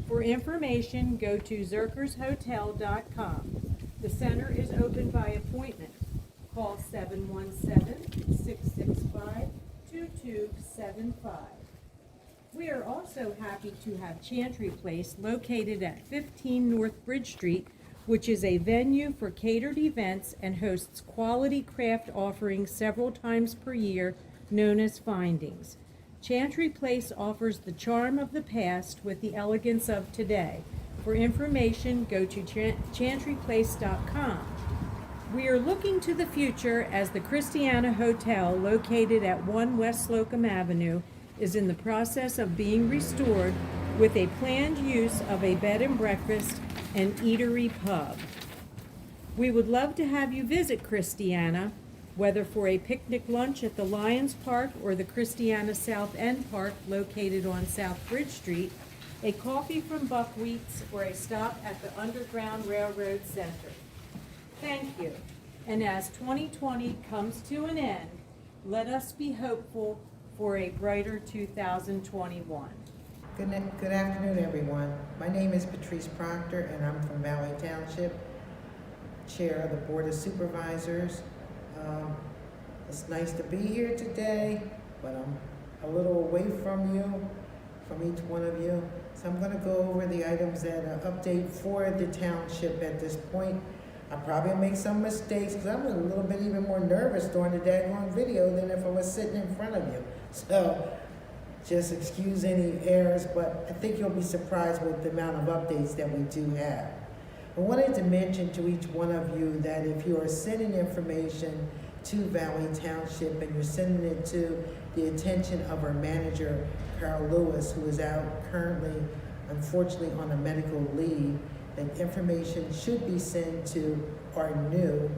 For information, go to zerkershotel.com. The center is open by appointment. Call 717-665-2275. We are also happy to have Chantry Place located at 15 North Bridge Street, which is a venue for catered events and hosts quality craft offerings several times per year, known as Findings. Chantry Place offers the charm of the past with the elegance of today. For information, go to chantryplace.com. We are looking to the future as the Christiana Hotel, located at 1 West Slocum Avenue, is in the process of being restored with a planned use of a bed and breakfast and eatery pub. We would love to have you visit Christiana, whether for a picnic lunch at the Lions Park or the Christiana South End Park located on South Bridge Street, a coffee from Buckwheat's, or a stop at the Underground Railroad Center. Thank you. And as 2020 comes to an end, let us be hopeful for a brighter 2021. Good afternoon, everyone. My name is Patrice Proctor, and I'm from Valley Township, Chair of the Board of Supervisors. It's nice to be here today, but I'm a little away from you, from each one of you. So I'm going to go over the items that are update for the township at this point. I'll probably make some mistakes because I'm a little bit even more nervous during the daggone video than if I was sitting in front of you. So just excuse any errors, but I think you'll be surprised with the amount of updates that we do have. I wanted to mention to each one of you that if you are sending information to Valley Township and you're sending it to the attention of our manager, Carol Lewis, who is out currently, unfortunately, on a medical leave, that information should be sent to our new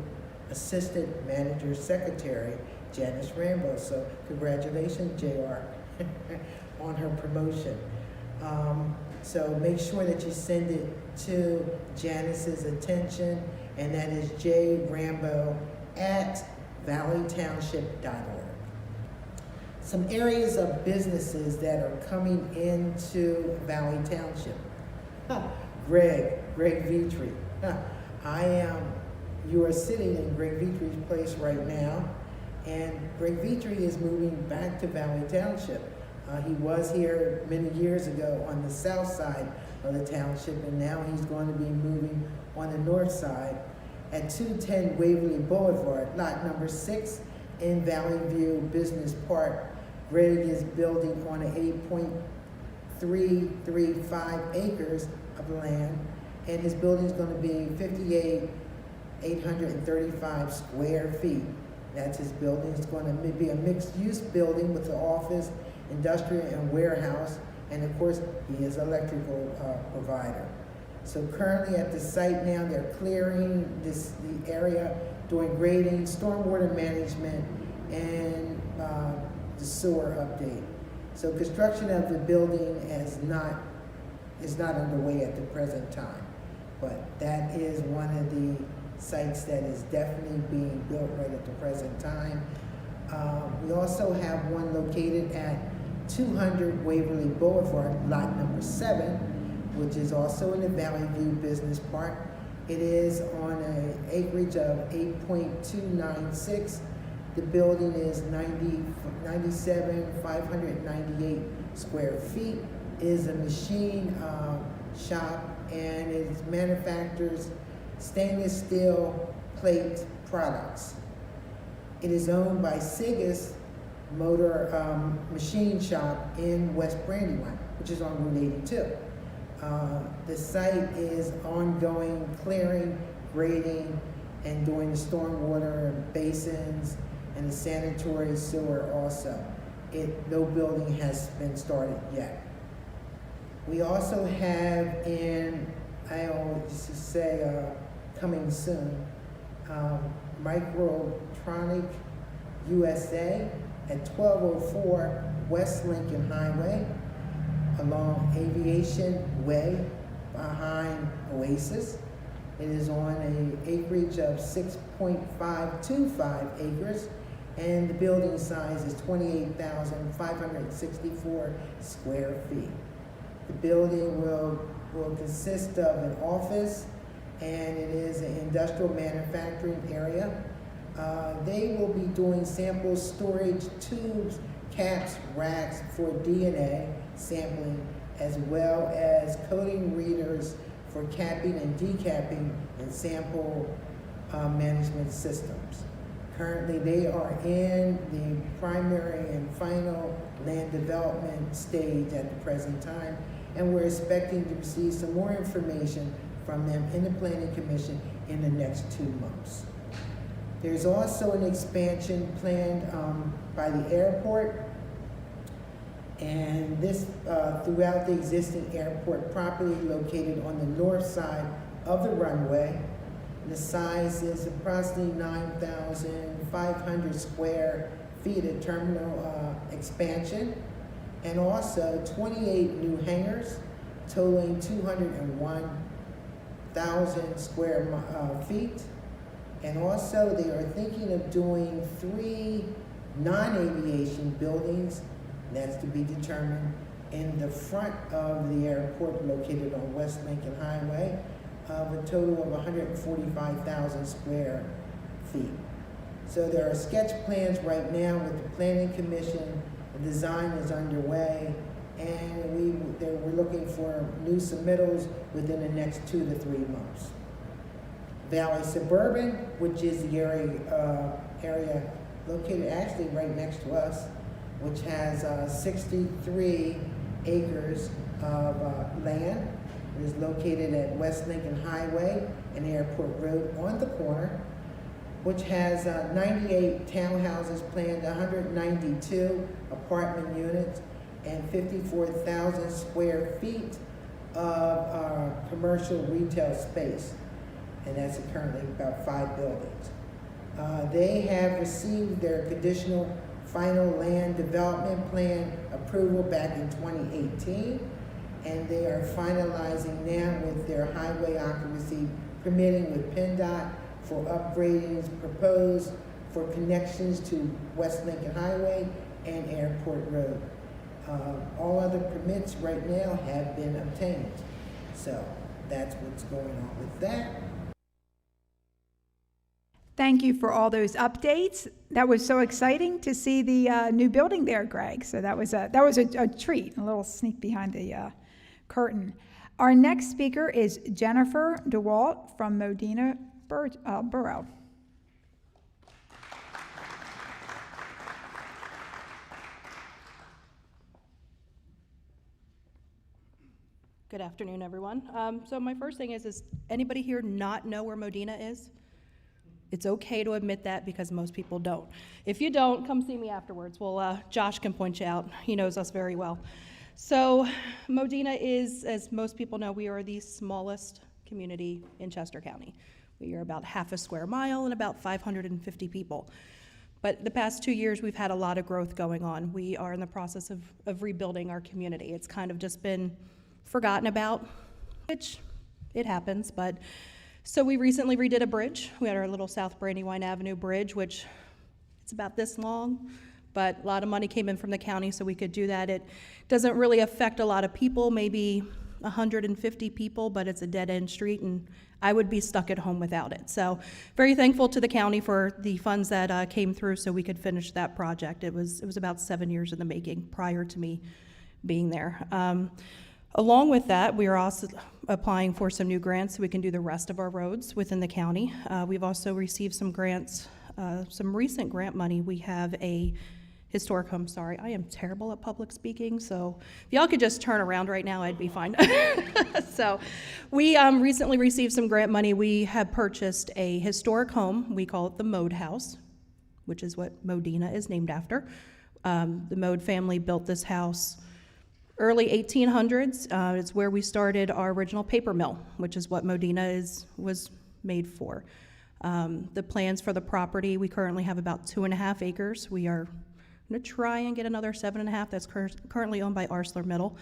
Assistant Manager Secretary, Janice Rambo. So congratulations, JR, on her promotion. So make sure that you send it to Janice's attention, and that is jrambo@valleytownship.org. Some areas of businesses that are coming into Valley Township. Greg Vitry. You are sitting in Greg Vitry's place right now, and Greg Vitry is moving back to Valley Township. He was here many years ago on the south side of the township, and now he's going to be moving on the north side at 210 Waverly Boulevard, lot number 6 in Valley View Business Park. Greg is building on an 8.335 acres of land, and his building is going to be 58,835 square feet. That's his building. It's going to be a mixed-use building with an office, industrial, and warehouse, and of course, he is an electrical provider. So currently at the site now, they're clearing the area, doing grading, stormwater management, and the sewer update. So construction of the building is not underway at the present time, but that is one of the sites that is definitely being built right at the present time. We also have one located at 200 Waverly Boulevard, lot number 7, which is also in the Valley View Business Park. It is on an acreage of 8.296. The building is 97,598 square feet. It is a machine shop, and it manufactures stainless steel plate products. It is owned by Sigus Motor Machine Shop in West Brandywine, which is on Route 82. The site is ongoing clearing, grading, and doing the stormwater basins and the sanitary sewer also. No building has been started yet. We also have I always say coming soon, Microtronic USA at 1204 West Lincoln Highway along Aviation Way behind Oasis. It is on an acreage of 6.525 acres, and the building size is 28,564 square feet. The building will consist of an office, and it is an industrial manufacturing area. They will be doing sample storage, tubes, caps, racks for DNA sampling, as well as coding readers for capping and decapping and sample management systems. Currently, they are in the primary and final land development stage at the present time, and we're expecting to receive some more information from them in the Planning Commission in the next 2 months. There's also an expansion planned by the airport, and this throughout the existing airport property located on the north side of the runway. The size is approximately 9,500 square feet of terminal expansion, and also 28 new hangars totaling 201,000 square feet. And also they are thinking of doing 3 non-aviation buildings, that's to be determined, in the front of the airport located on West Lincoln Highway, of a total of 145,000 square feet. So there are sketch plans right now with the Planning Commission. The design is underway, and we're looking for new submittals within the next 2 to 3 months. Valley Suburban, which is the area located actually right next to us, which has 63 acres of land. It is located at West Lincoln Highway and Airport Road on the corner, which has 98 townhouses planned, 192 apartment units, and 54,000 square feet of commercial retail space. And that's currently about 5 buildings. They have received their conditional final land development plan approval back in 2018, and they are finalizing now with their highway occupancy permitting with PennDOT for upgradings proposed for connections to West Lincoln Highway and Airport Road. All other permits right now have been obtained. So that's what's going on with that. Thank you for all those updates. That was so exciting to see the new building there, Greg. So that was a treat, a little sneak behind the curtain. Our next speaker is Jennifer DeWalt from Modena Borough. Good afternoon, everyone. So my first thing is anybody here not know where Modena is? It's okay to admit that because most people don't. If you don't, come see me afterwards. Well, Josh can point you out. He knows us very well. So Modena is, as most people know, we are the smallest community in Chester County. We are about half a square mile and about 550 people. But the past 2 years, we've had a lot of growth going on. We are in the process of rebuilding our community. It's kind of just been forgotten about, which it happens, but so we recently redid a bridge. We had our little South Brandywine Avenue bridge, which it's about this long, but a lot of money came in from the county so we could do that. It doesn't really affect a lot of people, maybe 150 people, but it's a dead-end street, and I would be stuck at home without it. So very thankful to the county for the funds that came through so we could finish that project. It was about 7 years in the making prior to me being there. Along with that, we are also applying for some new grants so we can do the rest of our roads within the county. We've also received some grants, some recent grant money. We have a historic home, sorry, I am terrible at public speaking, so if y'all could just turn around right now, I'd be fine. So we recently received some grant money. We have purchased a historic home. We call it the Mode House, which is what Modena is named after. The Mode family built this house early 1800s. It's where we started our original paper mill, which is what Modena was made for. The plans for the property, we currently have about 2.5 acres. We are going to try and get another 7.5 that's currently owned by ArcelorMittal.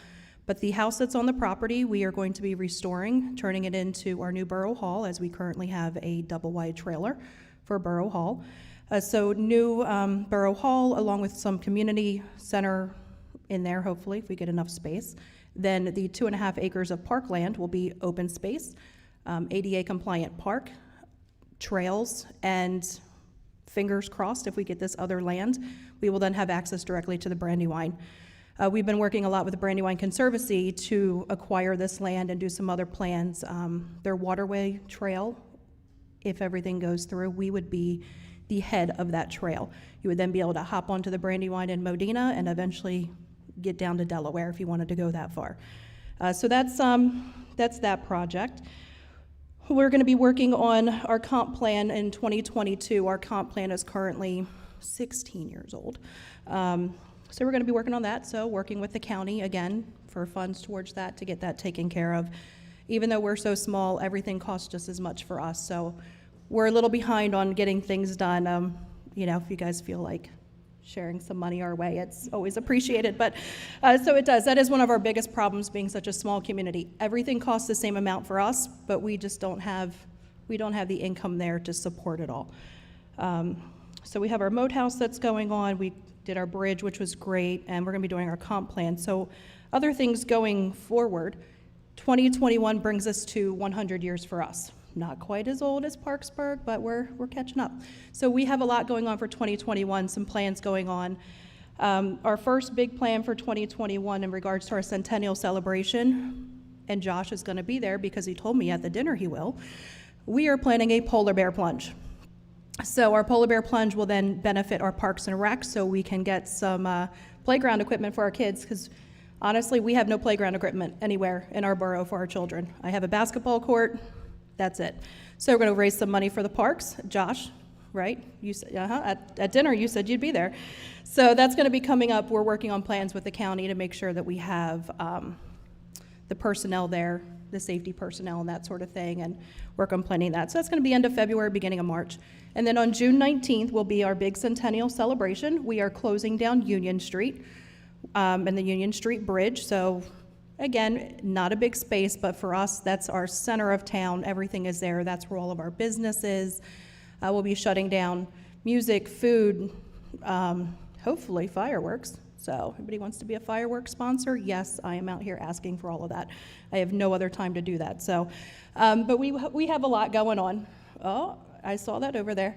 But the house that's on the property, we are going to be restoring, turning it into our new Borough Hall, as we currently have a double-wide trailer for Borough Hall. So new Borough Hall, along with some community center in there, hopefully, if we get enough space. Then the 2.5 acres of parkland will be open space, ADA compliant park, trails, and fingers crossed if we get this other land, we will then have access directly to the Brandywine. We've been working a lot with the Brandywine Conservancy to acquire this land and do some other plans. Their waterway trail, if everything goes through, we would be the head of that trail. You would then be able to hop onto the Brandywine in Modena and eventually get down to Delaware if you wanted to go that far. So that's that project. We're going to be working on our comp plan in 2022. Our comp plan is currently 16 years old. So we're going to be working on that. So working with the county again for funds towards that to get that taken care of. Even though we're so small, everything costs just as much for us. So we're a little behind on getting things done. You know, if you guys feel like sharing some money our way, it's always appreciated. But so it does. That is one of our biggest problems, being such a small community. Everything costs the same amount for us, but we just don't have the income there to support it all. So we have our Mode House that's going on. We did our bridge, which was great, and we're going to be doing our comp plan. So other things going forward, 2021 brings us to 100 years for us. Not quite as old as Parksberg, but we're catching up. So we have a lot going on for 2021, some plans going on. Our first big plan for 2021 in regards to our centennial celebration, and Josh is going to be there because he told me at the dinner he will, we are planning a polar bear plunge. So our polar bear plunge will then benefit our parks and rec so we can get some playground equipment for our kids, because Honestly, we have no playground equipment anywhere in our borough for our children. I have a basketball court, that's it. So we're going to raise some money for the parks. Josh, right? You said, at dinner you said you'd be there. So that's going to be coming up. We're working on plans with the county to make sure that we have the personnel there, the safety personnel and that sort of thing, and work on planning that. So that's going to be end of February, beginning of March. And then on June 19th will be our big centennial celebration. We are closing down Union Street and the Union Street Bridge. So again, not a big space, but for us, that's our center of town. Everything is there. That's where all of our business is. We'll be shutting down music, food, hopefully fireworks. So everybody wants to be a fireworks sponsor? Yes, I am out here asking for all of that. I have no other time to do that. So, but we have a lot going on. Oh, I saw that over there.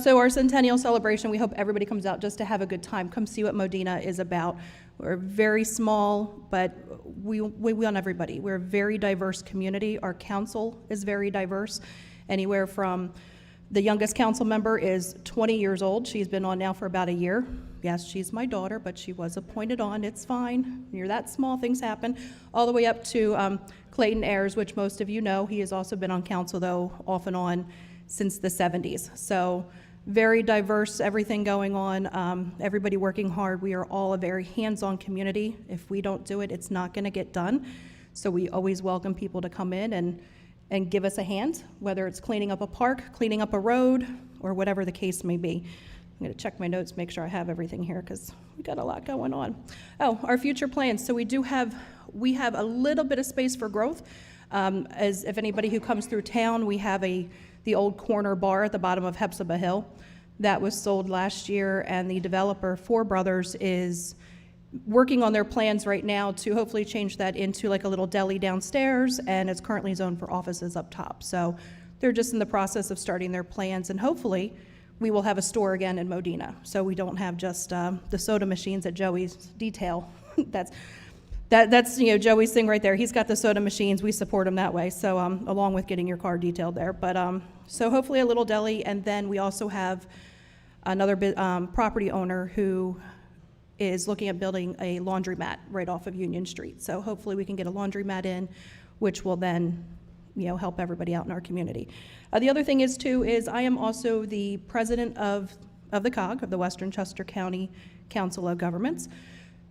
So our centennial celebration, we hope everybody comes out just to have a good time. Come see what Modena is about. We're very small, but we want everybody. We're a very diverse community. Our council is very diverse. Anywhere from the youngest council member is 20 years old. She's been on now for about a year. Yes, she's my daughter, but she was appointed on. It's fine. When you're that small, things happen. All the way up to Clayton Ayers, which most of you know. He has also been on council, though, off and on since the 70s. So very diverse, everything going on, everybody working hard. We are all a very hands-on community. If we don't do it, it's not going to get done. So we always welcome people to come in and give us a hand, whether it's cleaning up a park, cleaning up a road, or whatever the case may be. I'm going to check my notes, make sure I have everything here, because we got a lot going on. Oh, our future plans. So we have a little bit of space for growth. As if anybody who comes through town, we have the old corner bar at the bottom of Hepzibah Hill that was sold last year, and the developer, Four Brothers, is working on their plans right now to hopefully change that into like a little deli downstairs, and it's currently zoned for offices up top. So they're just in the process of starting their plans, and hopefully we will have a store again in Modena. So we don't have just the soda machines at Joey's detail. That's Joey's thing right there. He's got the soda machines. We support him that way. So along with getting your car detailed there. But so hopefully a little deli, and then we also have another property owner who is looking at building a laundromat right off of Union Street. So hopefully we can get a laundromat in, which will then help everybody out in our community. The other thing is I am also the president of the COG, of the Western Chester County Council of Governments.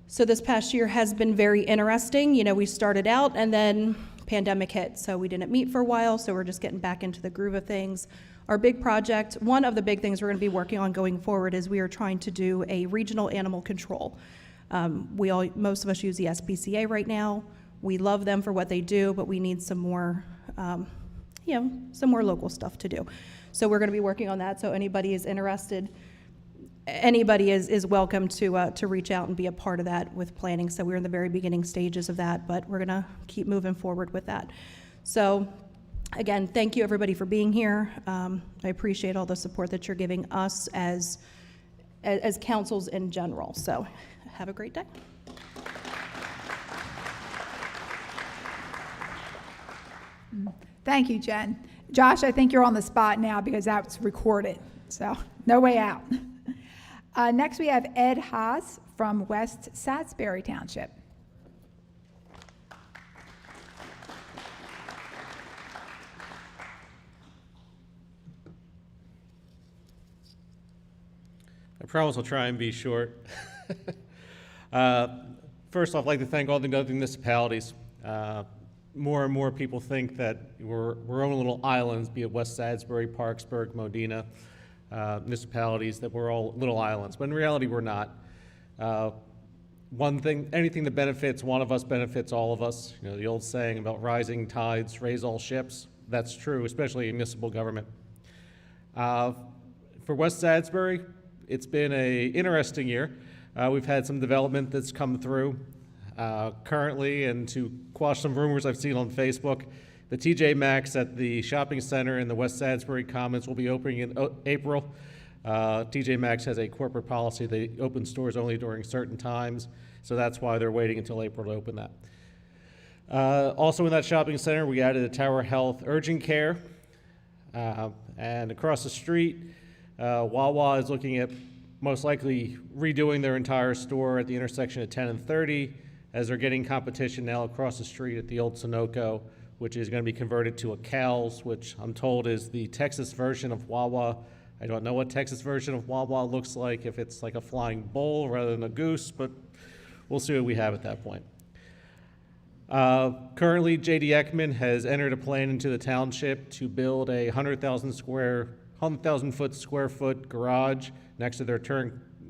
So this past year has been very interesting. We started out and then pandemic hit, so we didn't meet for a while, so we're just getting back into the groove of things. Our big project, one of the big things we're going to be working on going forward is we are trying to do a regional animal control. Most of us use the SPCA right now. We love them for what they do, but we need some more, some more local stuff to do. So we're going to be working on that. So anybody is interested, anybody is welcome to reach out and be a part of that with planning. So we're in the very beginning stages of that, but we're going to keep moving forward with that. So again, thank you everybody for being here. I appreciate all the support that you're giving us as councils in general. So have a great day. Thank you, Jen. Josh, I think you're on the spot now because that's recorded, so no way out. Next, we have Ed Haas from West Sasbury Township. I promise I'll try and be short. First off, I'd like to thank all the other municipalities. More and more people think that we're on little islands, be it West Sasbury, Parksberg, Modena, municipalities, that we're all little islands. But in reality, we're not. One thing, anything that benefits one of us benefits all of us. The old saying about rising tides raise all ships. That's true, especially in municipal government. For West Sasbury, it's been an interesting year. We've had some development that's come through. Currently, and to quash some rumors I've seen on Facebook, the TJ Maxx at the shopping center in the West Sasbury Commons will be opening in April. TJ Maxx has a corporate policy. They open stores only during certain times, so that's why they're waiting until April to open that. Also in that shopping center, we added a Tower Health urgent care. And across the street, Wawa is looking at most likely redoing their entire store at the intersection of 10 and 30, as they're getting competition now across the street at the old Sunoco, which is going to be converted to a Cal's, which I'm told is the Texas version of Wawa. I don't know what Texas version of Wawa looks like, if it's like a flying bull rather than a goose, but we'll see what we have at that point. Currently, J.D. Ekman has entered a plan into the township to build a 100,000 square foot garage next to their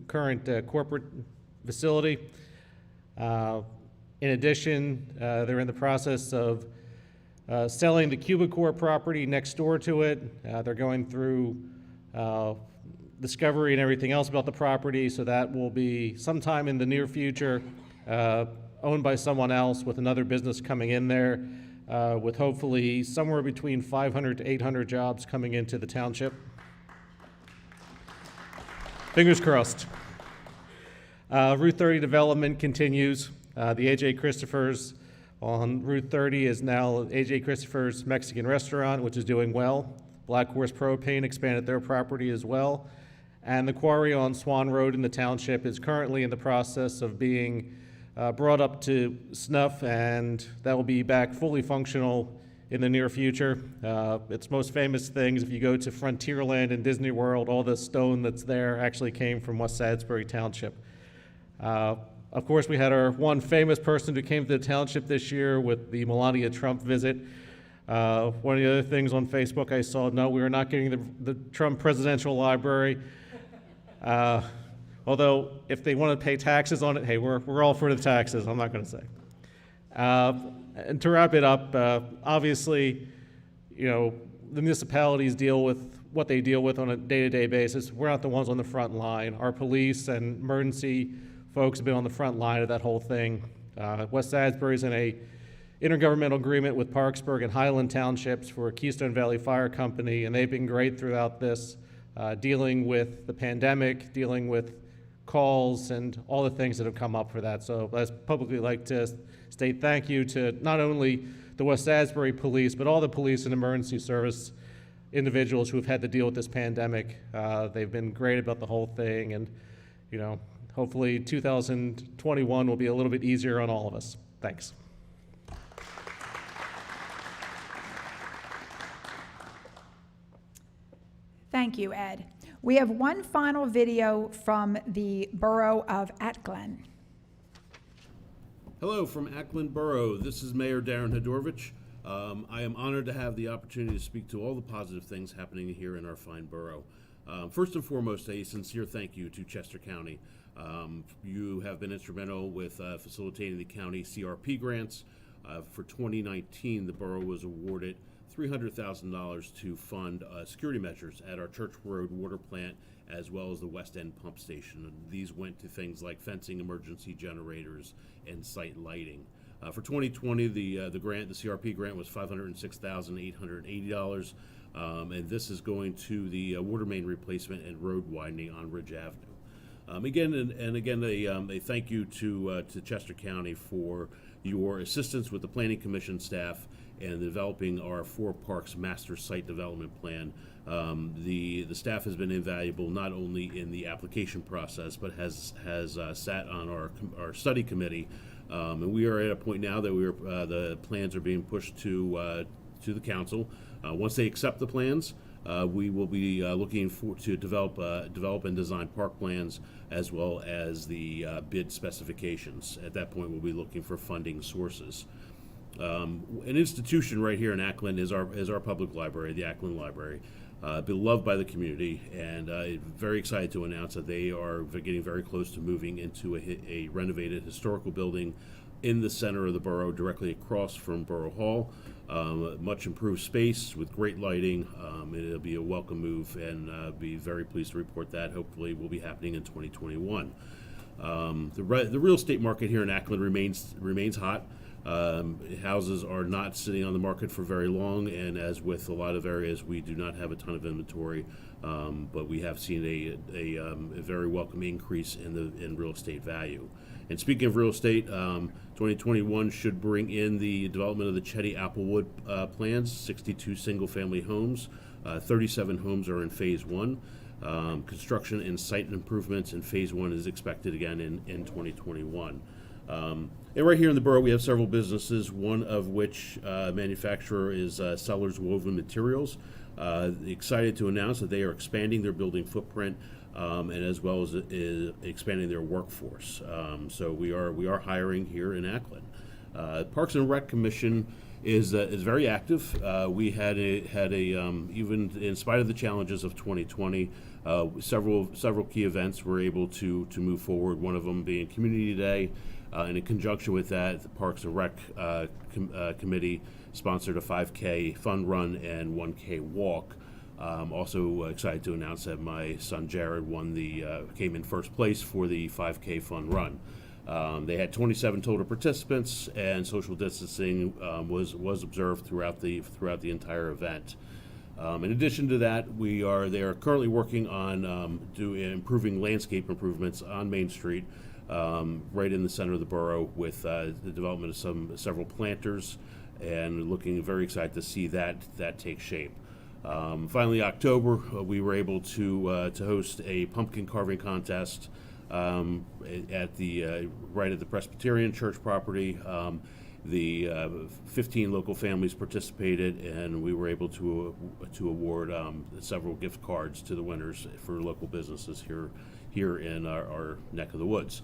current corporate facility. In addition, they're in the process of selling the Cubicor property next door to it. They're going through discovery and everything else about the property, so that will be sometime in the near future owned by someone else, with another business coming in there, with hopefully somewhere between 500 to 800 jobs coming into the township. Fingers crossed. Route 30 development continues. The A.J. Christopher's on Route 30 is now A.J. Christopher's Mexican restaurant, which is doing well. Black Horse Propane expanded their property as well. And the quarry on Swan Road in the township is currently in the process of being brought up to snuff, and that will be back fully functional in the near future. Its most famous things, if you go to Frontierland and Disney World, all the stone that's there actually came from West Sasbury Township. Of course, we had our one famous person who came to the township this year with the Melania Trump visit. One of the other things on Facebook I saw, no, we are not getting the Trump Presidential Library. Although, if they want to pay taxes on it, hey, we're all for the taxes, I'm not going to say. And to wrap it up, obviously, you know, the municipalities deal with what they deal with on a day-to-day basis. We're not the ones on the front line. Our police and emergency folks have been on the front line of that whole thing. West Sasbury's in a intergovernmental agreement with Parksberg and Highland Townships for Keystone Valley Fire Company, and they've been great throughout this, dealing with the pandemic, dealing with calls and all the things that have come up for that. So I'd publicly like to state thank you to not only the West Sasbury Police, but all the police and emergency service individuals who have had to deal with this pandemic. They've been great about the whole thing, and you know, hopefully 2021 will be a little bit easier on all of us. Thanks. Thank you, Ed. We have one final video from the Borough of Diacklin. Hello from Diacklin Borough. This is Mayor Darren Hadorovich. I am honored to have the opportunity to speak to all the positive things happening here in our fine borough. First and foremost, a sincere thank you to Chester County. You have been instrumental with facilitating the county CRP grants. For 2019, the borough was awarded $300,000 to fund security measures at our Church Road water plant, as well as the West End pump station. And these went to things like fencing, emergency generators, and site lighting. For 2020, the CRP grant was $506,880, and this is going to the water main replacement and road widening on Ridge Avenue. Again, a thank you to Chester County for your assistance with the Planning Commission staff and developing our 4 Parks Master Site Development Plan. The staff has been invaluable not only in the application process, but has sat on our study committee, and we are at a point now that the plans are being pushed to the council. Once they accept the plans, we will be looking to develop and design park plans, as well as the bid specifications. At that point, we'll be looking for funding sources. An institution right here in Diacklin is our public library, the Diacklin Library, beloved by the community, and very excited to announce that they are getting very close to moving into a renovated historical building in the center of the borough, directly across from Borough Hall. Much improved space with great lighting. It'll be a welcome move, and be very pleased to report that hopefully will be happening in 2021. The real estate market here in Diacklin remains hot. Houses are not sitting on the market for very long, and as with a lot of areas, we do not have a ton of inventory, but we have seen a very welcome increase in real estate value. And speaking of real estate, 2021 should bring in the development of the Chetty Applewood plans, 62 single-family homes. 37 homes are in Phase 1. Construction and site improvements in Phase 1 is expected again in 2021. And right here in the borough, we have several businesses, one of which manufacturer is Sellers Woven Materials. Excited to announce that they are expanding their building footprint and as well as expanding their workforce. So we are hiring here in Diacklin. Parks and Rec Commission is very active. We had a even in spite of the challenges of 2020, several key events were able to move forward. One of them being Community Day, and in conjunction with that, the Parks and Rec Committee sponsored a 5K fun run and 1K walk. Also excited to announce that my son Jared came in first place for the 5K fun run. They had 27 total participants, and social distancing was observed throughout the entire event. In addition to that, they are currently working on improving landscape improvements on Main Street, right in the center of the borough, with the development of several planters, and looking very excited to see that take shape. Finally, October, we were able to host a pumpkin carving contest at the right at the Presbyterian Church property. The 15 local families participated, and we were able to award several gift cards to the winners for local businesses here in our neck of the woods.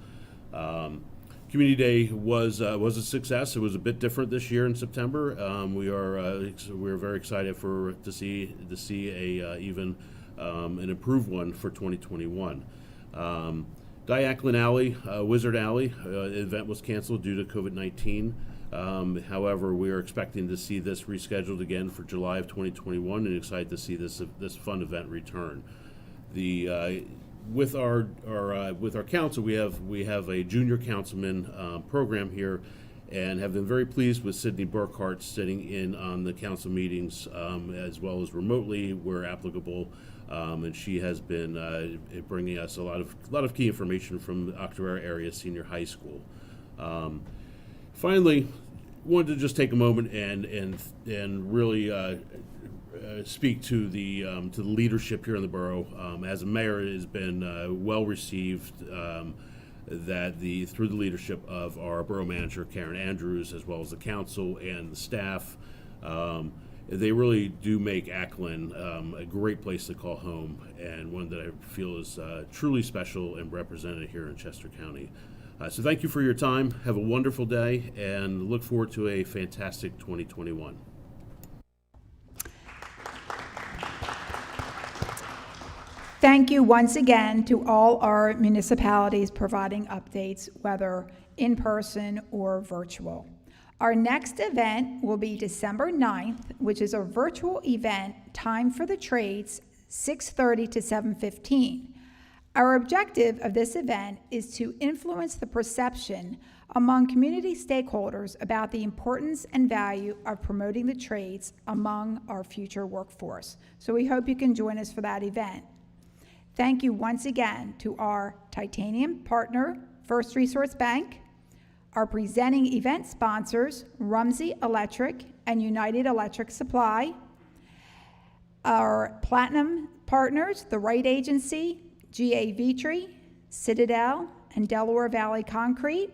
Community Day was a success. It was a bit different this year in September. We're very excited to see an improved one for 2021. Diacklin Alley, Wizard Alley, event was canceled due to COVID-19. However, we are expecting to see this rescheduled again for July of 2021, and excited to see this fun event return. With our council, we have a junior councilman program here, and have been very pleased with Sydney Burkhart sitting in on the council meetings, as well as remotely where applicable. And she has been bringing us a lot of key information from the Octorara Area Senior High School. Finally, wanted to just take a moment and really speak to the leadership here in the borough. As a mayor, it has been well received through the leadership of our borough manager Karen Andrews, as well as the council and the staff. They really do make Diacklin a great place to call home, and one that I feel is truly special and represented here in Chester County. So thank you for your time. Have a wonderful day, and look forward to a fantastic 2021. Thank you once again to all our municipalities providing updates, whether in person or virtual. Our next event will be December 9th, which is a virtual event, Time for the Trades, 6:30 to 7:15. Our objective of this event is to influence the perception among community stakeholders about the importance and value of promoting the trades among our future workforce. So we hope you can join us for that event. Thank you once again to our Titanium partner, First Resource Bank, our presenting event sponsors, Rumsey Electric and United Electric Supply, our platinum partners, the Wright Agency, GA Vitry, Citadel, and Delaware Valley Concrete,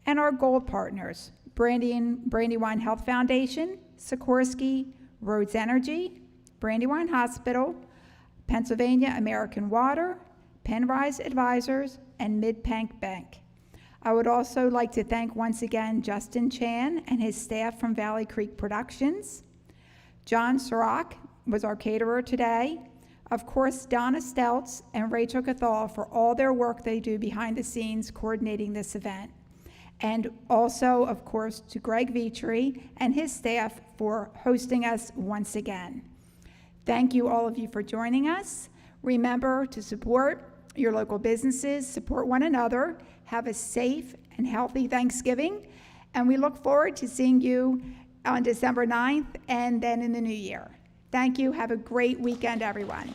and our gold partners, Brandywine Health Foundation, Sikorsky, Rhodes Energy, Brandywine Hospital, Pennsylvania American Water, Penrise Advisors, and Mid-Pank Bank. I would also like to thank once again Justin Chan and his staff from Valley Creek Productions. John Sirach was our caterer today. Of course, Donna Steltz and Rachel Cathal for all their work they do behind the scenes coordinating this event. And also, of course, to Greg Vitry and his staff for hosting us once again. Thank you, all of you, for joining us. Remember to support your local businesses, support one another, have a safe and healthy Thanksgiving, and we look forward to seeing you on December 9th and then in the new year. Thank you. Have a great weekend, everyone.